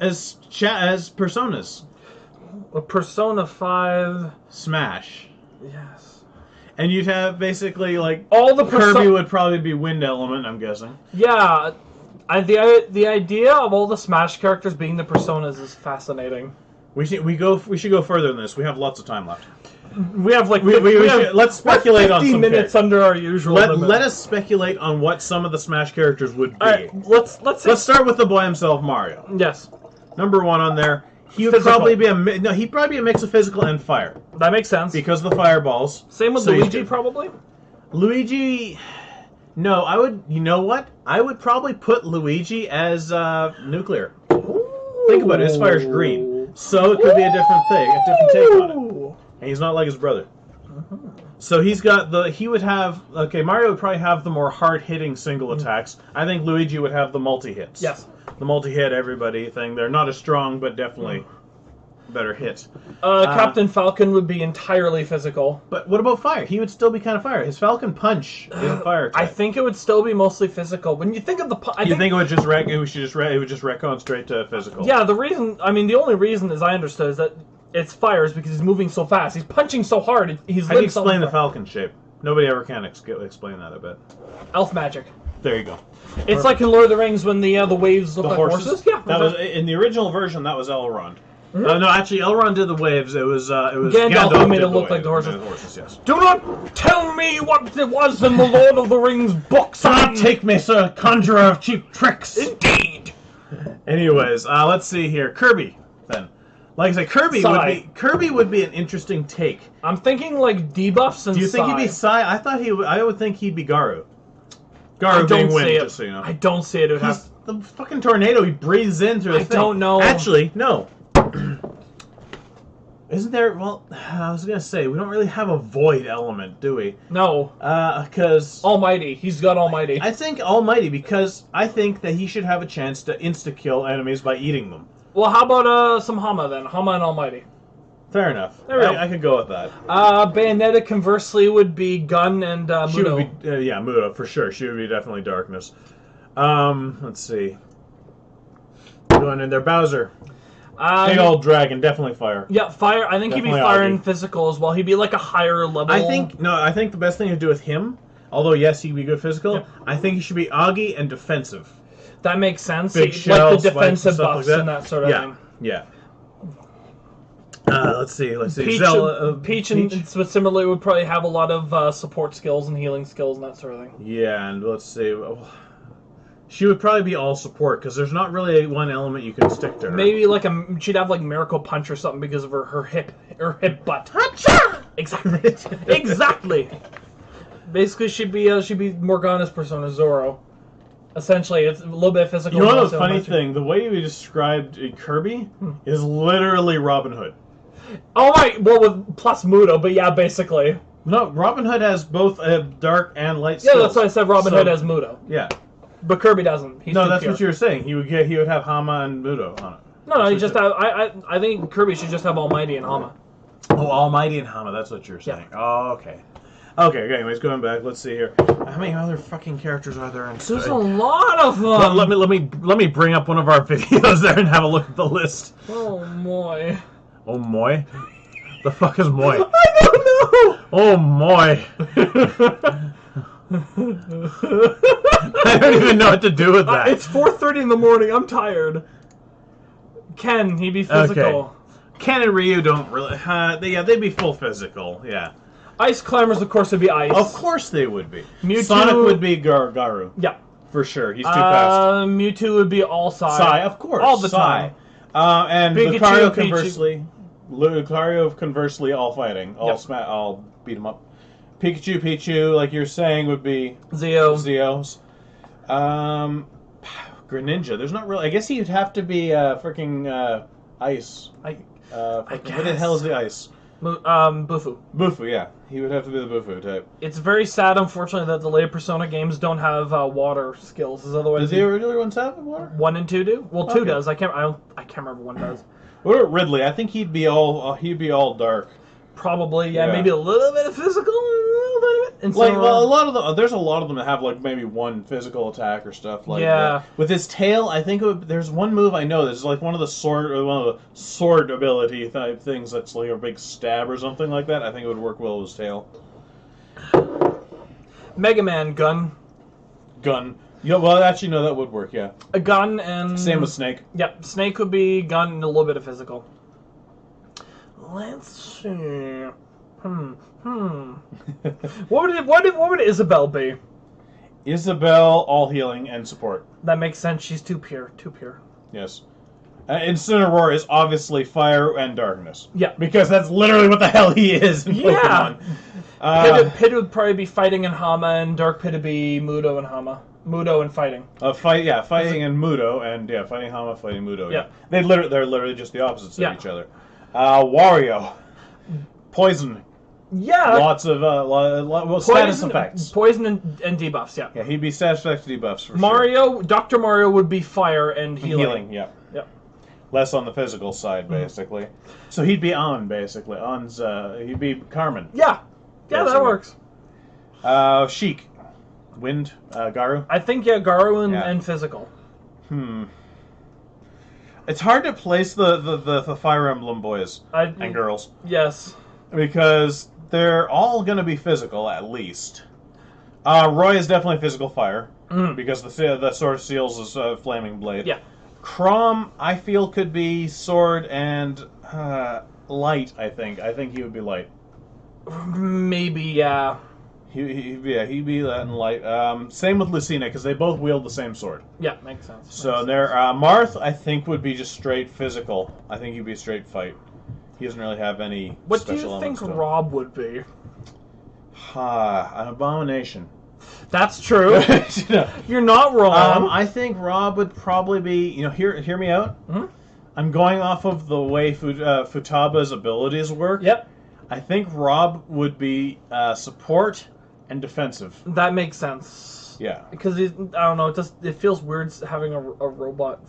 as personas. A Persona 5... Smash. Yes. And you'd have basically, like, all the Kirby would probably be Wind Element, I'm guessing. Yeah. The idea of all the Smash characters being the Personas is fascinating. We should go further than this. We have lots of time left. We have like let's speculate on 15 minutes under our usual limit. Let us speculate on what some of the Smash characters would be. Right, let's start with the boy himself, Mario. Yes. Number one on there. He would probably be he'd probably be a mix of physical and fire. That makes sense. Because of the fireballs. Same with Luigi, probably? Luigi... No, I would... You know what? I would probably put Luigi as nuclear. Ooh. Think about it. His fire's green. So it could be a different thing. A different take on it. And he's not like his brother. So he's got he would have... Okay, Mario would probably have the more hard-hitting single attacks. I think Luigi would have the multi-hits. Yes. The multi-hit everybody thing. They're not as strong, but definitely better hit. Captain Falcon would be entirely physical. But what about fire? He would still be kind of fire. His Falcon Punch is a fire type. I think it would still be mostly physical. When you think of the... You think it would just wreck? It would just retcon straight to physical. Yeah, the only reason, as I understood, is that it's fires because he's moving so fast. He's punching so hard. How do you explain the Falcon shape? Nobody ever can explain that, I bet. Elf magic. There you go. It's like in Lord of the Rings when the waves look like horses. Yeah, that was in the original version. That was Elrond. No, actually, Elrond did the waves. It was Gandalf who made it look like the horses. Yes. Do not tell me what it was in the Lord of the Rings books. Do not take me, sir, conjurer of cheap tricks. Indeed. Anyways, let's see here. Kirby, then. Like I said, Kirby would be an interesting take. I'm thinking like debuffs and Do you think he'd be Sai? I would think he'd be Garu. Garu being Wind, just so you know. I don't see it. He's the fucking tornado. He breathes in through the thing. I don't know. Actually, no. Isn't there? Well, I was gonna say we don't really have a void element, do we? No. Because Almighty. He's got Almighty. I think Almighty because I think that he should have a chance to insta-kill enemies by eating them. Well, how about some Hama then? Hama and Almighty. Fair enough. There we go. I could go with that. Bayonetta conversely would be Gun and Mudo. She would be, yeah, Mudo for sure. She would be definitely Darkness. Let's see. Going in there, Bowser. Big old dragon, definitely fire. Yeah, fire. I think definitely he'd be fire and physical as well. He'd be like a higher level. I think the best thing to do with him, although yes, he'd be good physical. Yeah. I think he should be Augie and defensive. That makes sense. Big shells, like the defensive buffs and that sort of thing. Yeah. Let's see. Peach and similarly would probably have a lot of support skills and healing skills and that sort of thing. Yeah, and let's see. She would probably be all support because there's not really one element you can stick to her. Maybe like she'd have like Miracle Punch or something because of her hip butt. Exactly. Exactly. Basically, she'd be Morgana's Persona Zoro. Essentially, it's a little bit physical. You know the funny thing? The way you described Kirby is literally Robin Hood. Oh my! Well, with plus Mudo, but yeah, basically. No, Robin Hood has both dark and light skills. Yeah, that's why I said Robin Hood has Mudo. Yeah. But Kirby doesn't. He's no, that's pure. What you were saying. He would have Hama and Mudo on it. No, he just have. I think Kirby should just have Almighty and Hama. Oh, Almighty and Hama. That's what you're saying. Yeah. Oh, okay. Okay, anyways, going back, let's see here. How many other fucking characters are there? There's a lot of them. Let me bring up one of our videos there and have a look at the list. Oh moy. Oh moy. The fuck is moy? I don't know. Oh moy. I don't even know what to do with that. It's 4:30 in the morning. I'm tired. Ken, he'd be physical. Okay. Ken and Ryu don't really. They'd be full physical. Yeah. Ice Climbers, of course, would be ice. Of course they would be. Mewtwo, Sonic would be Garu. Yeah. For sure. He's too fast. Mewtwo would be all Sai. Sai, of course. All the time. And Lucario, conversely, all fighting. I'll beat him up. Pichu, like you're saying, would be Zeos. Greninja. There's not really. I guess he'd have to be freaking ice. I what the hell is the ice? Bufu. Bufu, yeah. He would have to be the Bufu type. It's very sad, unfortunately, that the later Persona games don't have water skills. Otherwise, do the original ones have water? 1 and 2 do. Well, 2 does. I can't remember 1 does. What about Ridley? I think he'd be all dark. Probably, yeah. Maybe a little bit of physical, a little bit. And so, there's a lot of them that have like maybe one physical attack or stuff like yeah. that. With his tail, I think there's one move I know that's like one of the sword ability type things that's like a big stab or something like that. I think it would work well with his tail. Mega Man gun. Yeah, well, actually, no, that would work. Yeah. A gun and same with Snake. Yep, Snake would be gun and a little bit of physical. Let's see. What would Isabelle be? Isabelle, all healing and support. That makes sense. She's too pure. Yes. Incineroar is obviously fire and darkness. Yeah. Because that's literally what the hell he is in Pokemon. Pit would probably be fighting and Hama, and Dark Pit would be Mudo and Hama. Mudo and fighting. Fighting and Mudo, and fighting Hama, fighting Mudo. Yeah. They're literally just the opposites of each other. Wario. Poison. Yeah. Lots of status effects. Poison and debuffs, yeah. Yeah, he'd be status effects debuffs for Mario, sure. Dr. Mario would be fire and healing. Yeah. Less on the physical side, basically. So he'd be On, basically. He'd be Carmen. Yeah. Yeah, that works. Sheik. Wind. Garu. I think, Garu and physical. It's hard to place the Fire Emblem boys and girls. Yes. Because they're all going to be physical, at least. Roy is definitely physical fire. Because the sword seals is flaming blade. Yeah. Chrom, I feel, could be sword and light, I think. I think he would be light. Maybe, yeah. He'd be that in light. Same with Lucina, because they both wield the same sword. Yeah, makes sense. So there, Marth, I think, would be just straight physical. I think he'd be a straight fight. He doesn't really have any What special do you elements think to him. Rob would be? An abomination. That's true. You're not wrong. I think Rob would probably be, hear me out. Hmm? I'm going off of the way Futaba's abilities work. Yep. I think Rob would be support and defensive. That makes sense. Yeah. Because I don't know, it feels weird having a robot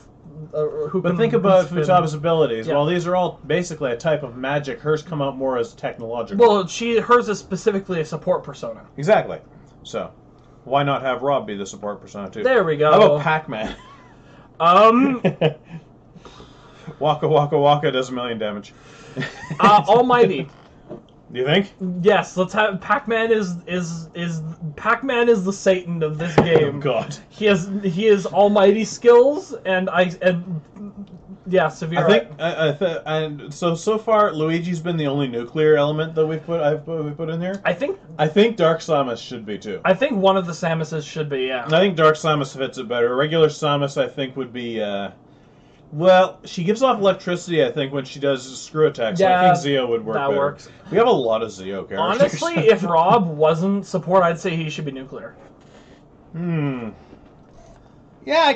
who But can think about spin. Futaba's abilities. Yeah. Well, these are all basically a type of magic. Hers come out more as technological. Well, hers is specifically a support persona. Exactly. So, why not have Rob be the support persona too? There we go. How about Pac-Man? Waka Waka Waka does 1 million damage. Almighty. Do you think? Yes, let's have Pac-Man Pac-Man is the Satan of this game. Oh God. He has almighty skills severe. I think and so far Luigi's been the only nuclear element that we've put in here. I think Dark Samus should be too. I think one of the Samuses should be, yeah. And I think Dark Samus fits it better. Regular Samus I think would be well, she gives off electricity, I think, when she does screw attacks. Yeah, so I think Zeo would work that better. works. We have a lot of Zeo characters. Honestly, if Rob wasn't support, I'd say he should be nuclear. Yeah,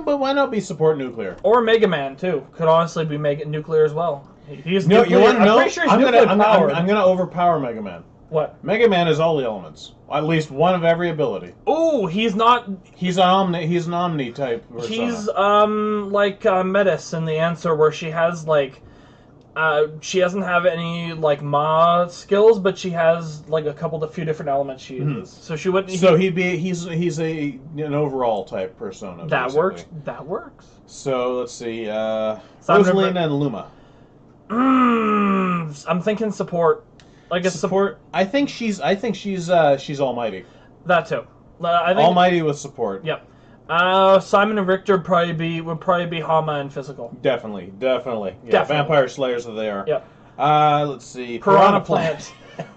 but why not be support nuclear? Or Mega Man too. Could honestly be nuclear as well. He's No, nuclear. you want to know? I'm pretty sure he's nuclear powered. I'm gonna overpower Mega Man. What? Mega Man is all the elements. At least one of every ability. Oh, he's not. He's an Omni type persona. He's like Metis in the answer where she has like she doesn't have any like Ma skills, but she has like a few different elements she uses. So she wouldn't. So he's an overall type persona. That basically. works. That works. So let's see, Rosalina and Luma. I'm thinking support. Like a support. I think she's almighty. That too. I think Almighty with support. Yep. Simon and Richter would probably be Hama and physical. Definitely. Yeah, Definitely. vampire slayers that they are. Yep. Let's see. Piranha Plant.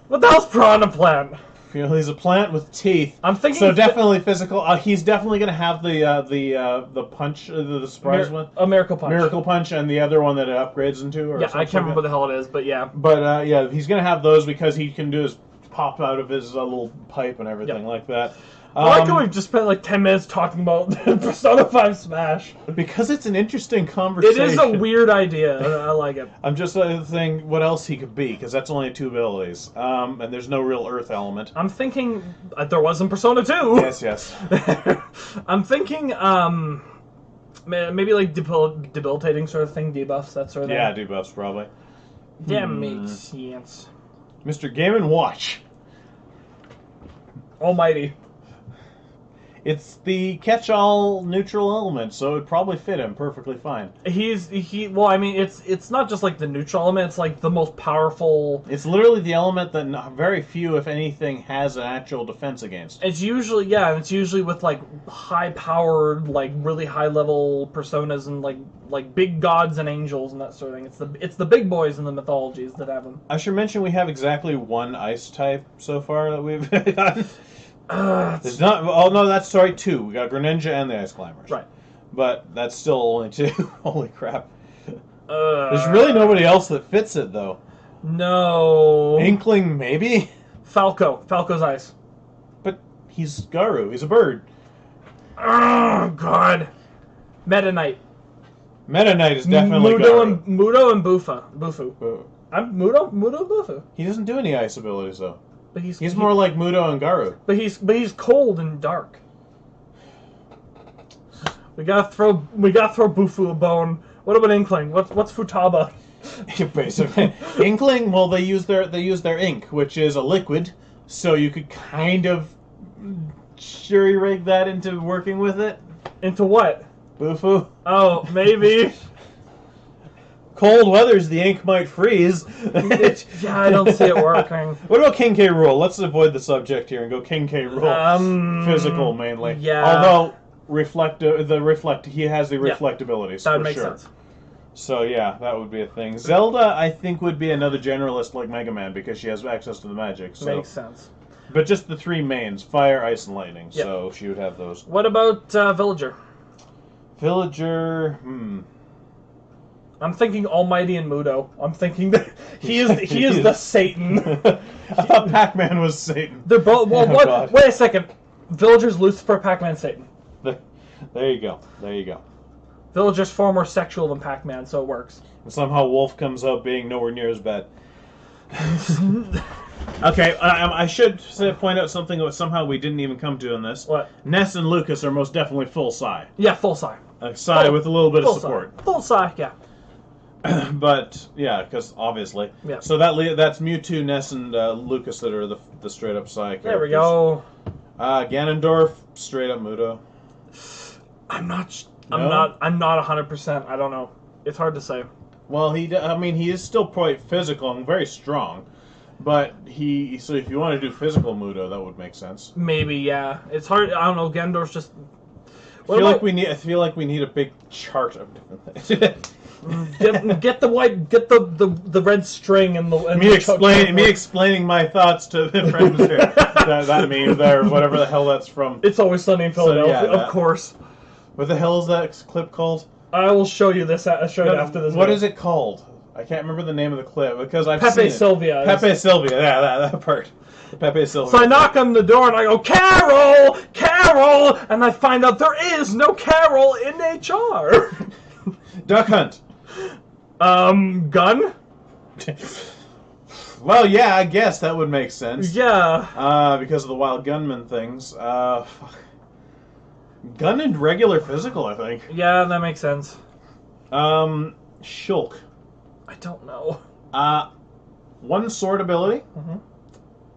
What the hell's Piranha Plant? He's a plant with teeth. I'm thinking. So definitely physical. He's definitely gonna have the punch, the surprise one. A miracle punch. Miracle punch, and the other one that it upgrades into. Or yeah, I can't remember what the hell it is, but yeah. But yeah, he's gonna have those because he can do his pop out of his little pipe and everything like that. I like how we've just spent like 10 minutes talking about Persona 5 Smash. Because it's an interesting conversation. It is a weird idea. I like it. I'm just saying what else he could be, because that's only 2 abilities. And there's no real Earth element. I'm thinking there was in Persona 2. Yes. I'm thinking maybe like debilitating sort of thing, debuffs, that sort of thing. Yeah, debuffs probably. That makes sense. Mr. Game & Watch. Almighty. It's the catch-all neutral element, so it'd probably fit him perfectly fine. Well, I mean, it's not just like the neutral element, it's like the most powerful. It's literally the element that very few, if anything, has an actual defense against. It's usually with like high-powered, like really high-level personas and like big gods and angels and that sort of thing. It's the big boys in the mythologies that have them. I should mention we have exactly 1 ice type so far that we've gotten. There's not. Oh no, that's 2. We got Greninja and the Ice Climbers. Right. But that's still only 2. Holy crap. There's really nobody else that fits it though. No. Inkling maybe. Falco's ice. But he's Garu. He's a bird. Oh God. Meta Knight. Meta Knight is definitely Garu. Mudo and Bufu. I'm Mudo Bufu. He doesn't do any ice abilities though. But he's more like Mudo and Garu. But he's cold and dark. We gotta throw Bufu a bone. What about Inkling? What's Futaba? Basically, Inkling. Well, they use their ink, which is a liquid, so you could kind of jury-rig that into working with it. Into what? Bufu. Oh, maybe. Cold weathers, the ink might freeze. Yeah, I don't see it working. What about King K. Rool? Let's avoid the subject here and go King K. Rool. Physical mainly. Yeah. Although he has the reflect abilities. That for would make sure. sense. So yeah, that would be a thing. Zelda, I think, would be another generalist like Mega Man because she has access to the magic. So. Makes sense. But just the three mains, fire, ice, and lightning. Yep. So she would have those. What about Villager? Villager, I'm thinking Almighty and Mudo. I'm thinking that he is the Satan. I thought Pac-Man was Satan. They're both. Well, Oh, what? God. Wait a second. Villager's Lucifer, Pac-Man, Satan. There you go. There you go. Villager's far more sexual than Pac-Man, so it works. And somehow Wolf comes out being nowhere near as bad. Okay, I should point out something that somehow we didn't even come to in this. What? Ness and Lucas are most definitely full Psi. Yeah, full Psi. Psi with a little bit of support. Full Psi, yeah. But yeah, because obviously. Yeah. So that's Mewtwo, Ness, and Lucas that are the straight up Psi characters. There we go. Ganondorf, straight up Mudo. I'm not No? 100%. I don't know. It's hard to say. Well, he is still quite physical and very strong, but so if you want to do physical Mudo, that would make sense. Maybe, yeah. It's hard. I don't know. Ganondorf's just. I feel like we need a big chart of different things. get the white, get the red string and the. And me explaining my thoughts to the friends here. that meme there, whatever the hell that's from. It's Always Sunny in Philadelphia, yeah, of course. What the hell is that clip called? I will show you this after this. What is it called? I can't remember the name of the clip because I've Pepe seen it. Sylvia. Pepe Sylvia, yeah, that part. Pepe Sylvia. So I knock on the door and I go, Carol! Carol! And I find out there is no Carol in HR. Duck Hunt. Gun? Well, yeah, I guess that would make sense. Yeah. Because of the wild gunman things. Gun and regular physical, I think. Yeah, that makes sense. Shulk. I don't know. One sword ability,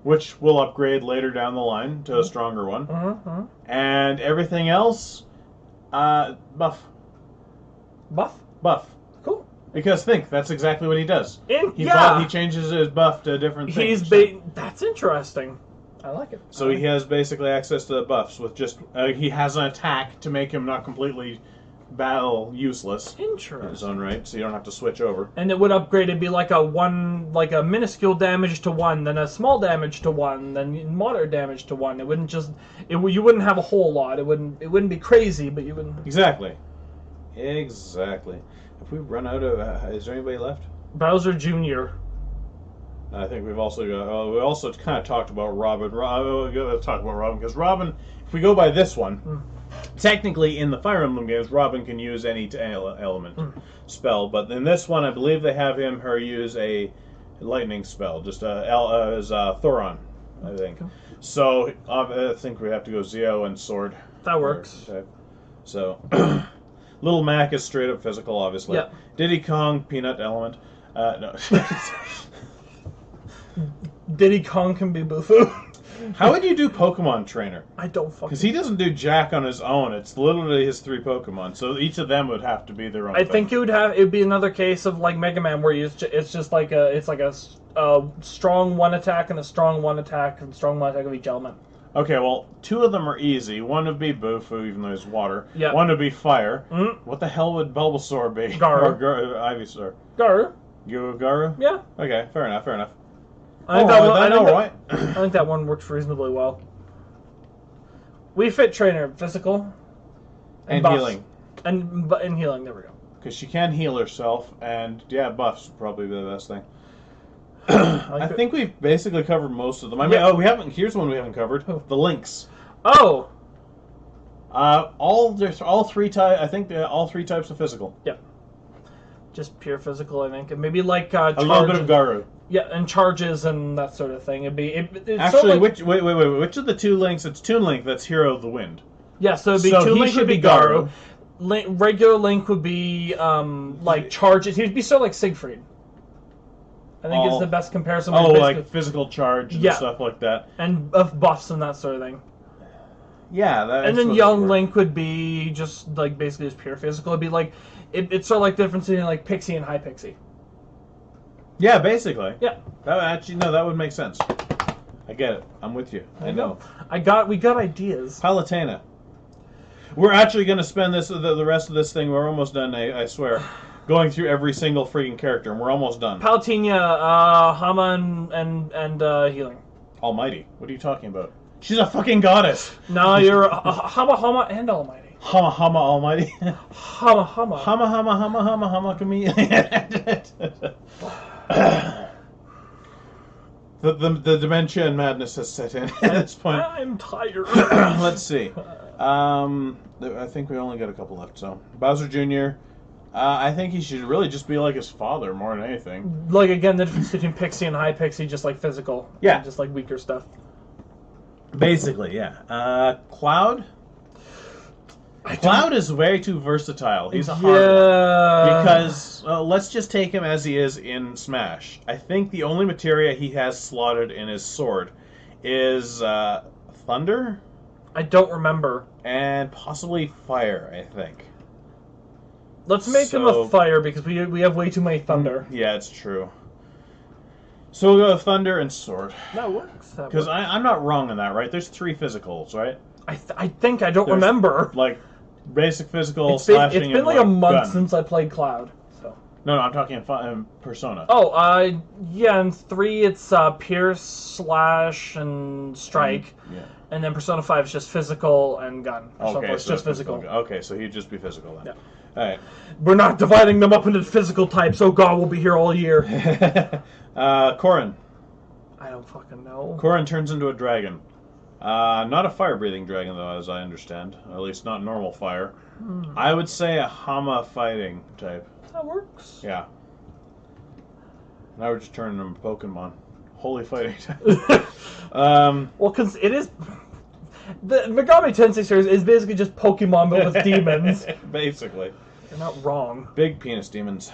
which will upgrade later down the line to a stronger one. And everything else, buff. Buff? Buff. Cool. Because that's exactly what he does. He changes his buff to different things. That's interesting. I like it. So he has basically access to the buffs with just he has an attack to make him not completely battle useless. Interesting. In his own right, so you don't have to switch over. And it would upgrade. It'd be like a minuscule damage to 1, then a small damage to 1, then moderate damage to 1. It wouldn't just you wouldn't have a whole lot. It wouldn't be crazy, but you wouldn't. Exactly. If we run out of, is there anybody left? Bowser Jr. I think we've also got. We also kind of talked about Robin. Let's talk about Robin because Robin, if we go by this one, technically in the Fire Emblem games, Robin can use any element spell, but in this one, I believe they have her use a lightning spell, just as Thoron, I think. Okay. So I think we have to go Zio and Sword. That works. So Little Mac is straight up physical, obviously. Yeah. Diddy Kong, Peanut Element. No. Diddy Kong can be Bufu. How would you do Pokemon Trainer? I don't fucking... Because he doesn't do jack on his own. It's literally his 3 Pokemon. So each of them would have to be their own I think it'd be another case of like Mega Man where it's just like a strong 1 attack and a strong 1 attack and strong 1 attack of each element. Okay, well, 2 of them are easy. One would be Bufu, even though it's water. Yeah. One would be fire. What the hell would Bulbasaur be? Garu. Or Ivysaur. Garu. Garu? Yeah. Okay, fair enough. I think that one works reasonably well. We fit trainer, physical, and buffs. healing. And healing, there we go. Because she can heal herself, and yeah, buffs would probably be the best thing. I think we've basically covered most of them. I mean, we haven't. Here's one we haven't covered: the links. Oh. All 3 types. I think all 3 types of physical. Yeah. Just pure physical, I think, and maybe like a little bit of Garu. Yeah, and charges and that sort of thing. It's actually, sort of like, which of the 2 links? It's Toon Link. That's Hero of the Wind. Yeah, so it'd be Toon Link would be Garu. Regular Link would be like charges. He'd be sort of like Siegfried. I think it's the best comparison. Like physical charge and stuff like that, and of buffs and that sort of thing. Yeah, and then Young Link would be just like basically just pure physical. It'd be like it's sort of like the difference between like Pixie and High Pixie. Yeah, basically. Yeah. That would make sense. I get it. I'm with you. I know. We got ideas. Palutena. We're actually going to spend the rest of this thing. We're almost done. I swear. Going through every single freaking character, and we're almost done. Palutena, Hama, and healing. Almighty. What are you talking about? She's a fucking goddess. No, you're Hama and Almighty. Hama Almighty. Hama. Hama The dementia and madness has set in at this point. I'm tired. Let's see. I think we only got a couple left. So Bowser Jr. I think he should really just be like his father more than anything. Like, again, the difference between Pixie and High Pixie, just like physical. Yeah. Just like weaker stuff. Basically, yeah. Cloud? Cloud is way too versatile. He's a hard one. Because, let's just take him as he is in Smash. I think the only materia he has slotted in his sword is Thunder? I don't remember. And possibly Fire, I think. Let's make him a Fire, because we have way too many Thunder. Yeah, it's true. So we'll go with Thunder and Sword. That works. Because I'm not wrong on that, right? There's 3 physicals, right? I think I don't remember. Like, basic physical, slashing, and it's been like a month gun. since I played Cloud. So. No, I'm talking in Persona. Oh, yeah, in 3 it's Pierce, Slash, and Strike. Yeah. And then Persona 5 is just physical and gun. Okay, it's so just physical. Okay, so he'd just be physical then. Yeah. Alright. We're not dividing them up into physical types. Oh god, we'll be here all year. Corrin. I don't fucking know. Corrin turns into a dragon. Not a fire-breathing dragon, though, as I understand. At least not normal fire. I would say a Hama fighting type. That works. Yeah. Now we're just turning them Pokemon. Holy fighting type. Well, because it is... The Megami Tensei series is basically just Pokemon, but with demons. Basically. You're not wrong. Big penis demons.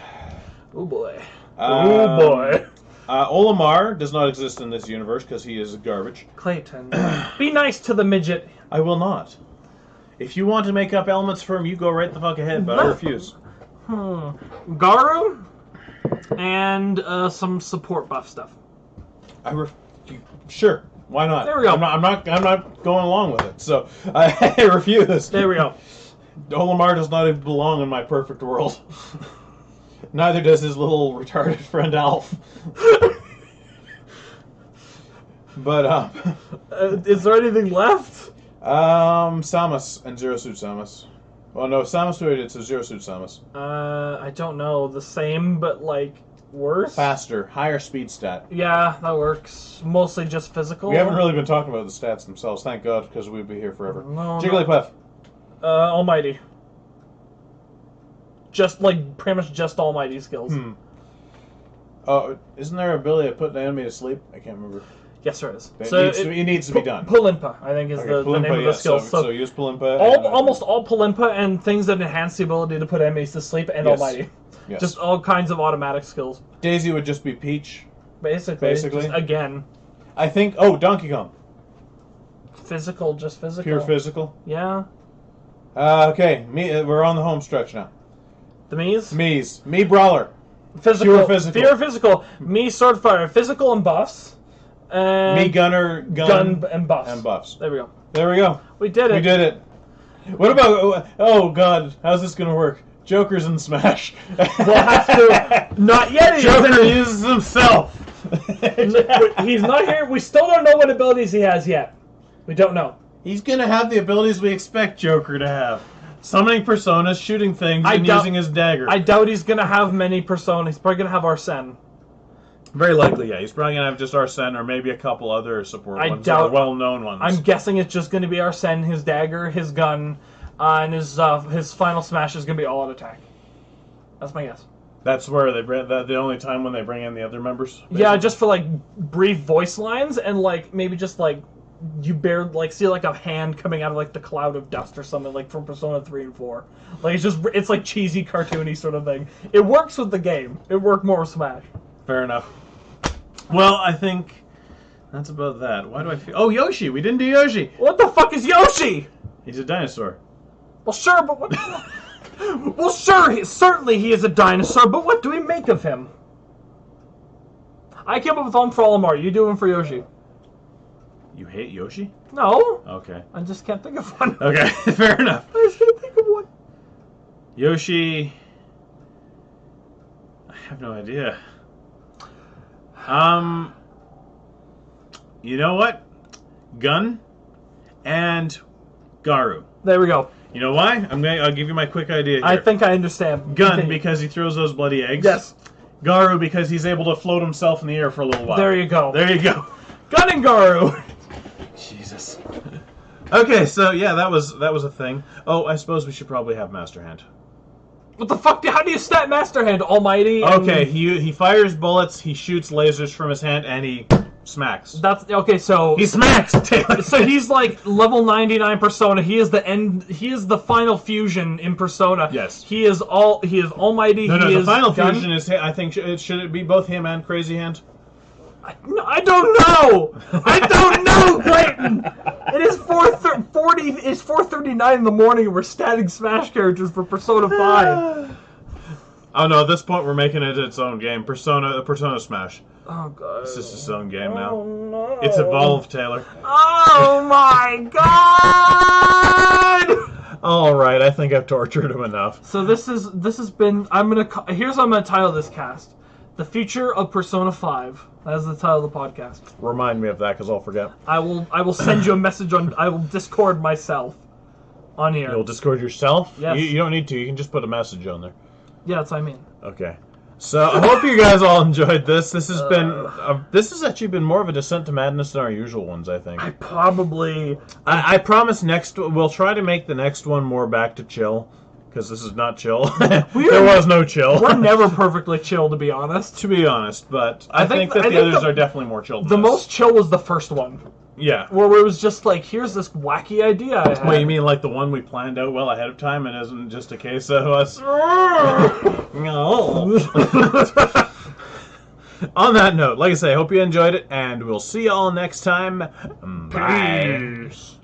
Oh boy. Oh boy. Olimar does not exist in this universe because he is garbage. Clayton, be nice to the midget. I will not. If you want to make up elements for him, you go right the fuck ahead, but I refuse. Garu and some support buff stuff. Sure. Why not? There we go. I'm not going along with it. So I refuse. There we go. Olimar does not belong in my perfect world. Neither does his little retarded friend Alf. But is there anything left? Samus and Zero Suit Samus. Well, no, Samus it's a Zero Suit Samus. I don't know. The same, but like worse. Faster, higher speed stat. Yeah, that works. Mostly just physical. We haven't really been talking about the stats themselves, thank God, because we'd be here forever. No, Jigglypuff. Almighty. Just like pretty much just Almighty skills. Oh, isn't there an ability to put the enemy to sleep? I can't remember. Yes, there is. It needs to be done. Palimpa, I think, is the name of the skill. So use Palimpa. Almost all Palimpa and things that enhance the ability to put enemies to sleep and Almighty. Yes. Just all kinds of automatic skills. Daisy would just be Peach. Basically. Just, again. I think... Oh, Donkey Kong. Physical, just physical. Pure physical? Yeah. Okay, we're on the home stretch now. The Mii's? Mii's. Mii Brawler. Physical. Pure physical. Pure physical. Mii Swordfire. Physical and buffs. And Mii Gunner. Gun and buffs. And buffs. There we go. There we go. We did it. We did it. What about... Oh, God. How's this going to work? Joker's in Smash. We'll have to... Not yet. Joker uses himself. He's not here. We still don't know what abilities he has yet. We don't know. He's going to have the abilities we expect Joker to have. Summoning personas, shooting things, and using his dagger. I doubt he's going to have many personas. He's probably going to have Arsene. Very likely, yeah. He's probably going to have just Arsene or maybe a couple other support ones, or well-known ones. I'm guessing it's just going to be Arsene, his dagger, his gun, and his final smash is going to be all out attack. That's my guess. That's where they bring the only time when they bring in the other members? Basically? Yeah, just for like brief voice lines and like maybe just like you barely like see like a hand coming out of like the cloud of dust or something like from Persona 3 and 4. Like it's like cheesy cartoony sort of thing. It works with the game. It worked more with Smash. Fair enough. Well, I think that's about that. Why do I feel... Oh, Yoshi! We didn't do Yoshi! What the fuck is Yoshi? He's a dinosaur. Well, sure, but what... Well, sure, certainly he is a dinosaur, but what do we make of him? I came up with one for Olimar. You do one for Yoshi. You hate Yoshi? No. Okay. I just can't think of one. Okay, fair enough. I just can't think of one. Yoshi... I have no idea. You know what? Gun and Garu. There we go. You know why? I'll give you my quick idea here. I think I understand. Gun, Continue. because he throws those bloody eggs. Yes. Garu, because he's able to float himself in the air for a little while. There you go. There you go. Gun and Garu. Jesus. Okay, so yeah, that was a thing. Oh, I suppose we should probably have Master Hand. What the fuck? How do you stat Master Hand, Almighty? Okay, he fires bullets, he shoots lasers from his hand, and he smacks. That's okay. So He smacks. so he's like level 99 Persona. He is the end. He is the final fusion in Persona. Yes. He is Almighty. No, he the is final Gun. fusion is. I think should it be both him and Crazy Hand? I don't know. I don't know, Clayton. It is 4:40. It's 4:39 in the morning, and we're statting Smash characters for Persona 5. Oh no! At this point, we're making it its own game. Persona Smash. Oh god. It's just its own game now. Oh no. It's evolved, Taylor. Oh my god! All right, I think I've tortured him enough. So this has been. Here's what I'm gonna title this cast: The Future of Persona 5. That's the title of the podcast. Remind me of that, because I'll forget. I will send you a message on. I will Discord myself on here. You'll Discord yourself? Yes. You don't need to. You can just put a message on there. Yeah, that's what I mean. Okay. So I hope you guys all enjoyed this. This has been this has actually been more of a descent to madness than our usual ones, I think. I probably. I promise we'll try to make the next one more back to chill, because this is not chill. There was no chill. We're never perfectly chill, to be honest. To be honest, but I think that the others are definitely more chill than The this. most chill was the first one. Yeah. Where it was just like, here's this wacky idea I had. Wait, you mean like the one we planned out well ahead of time and isn't just a case of us? No. On that note, like I say, I hope you enjoyed it, and we'll see you all next time. Bye. Peace.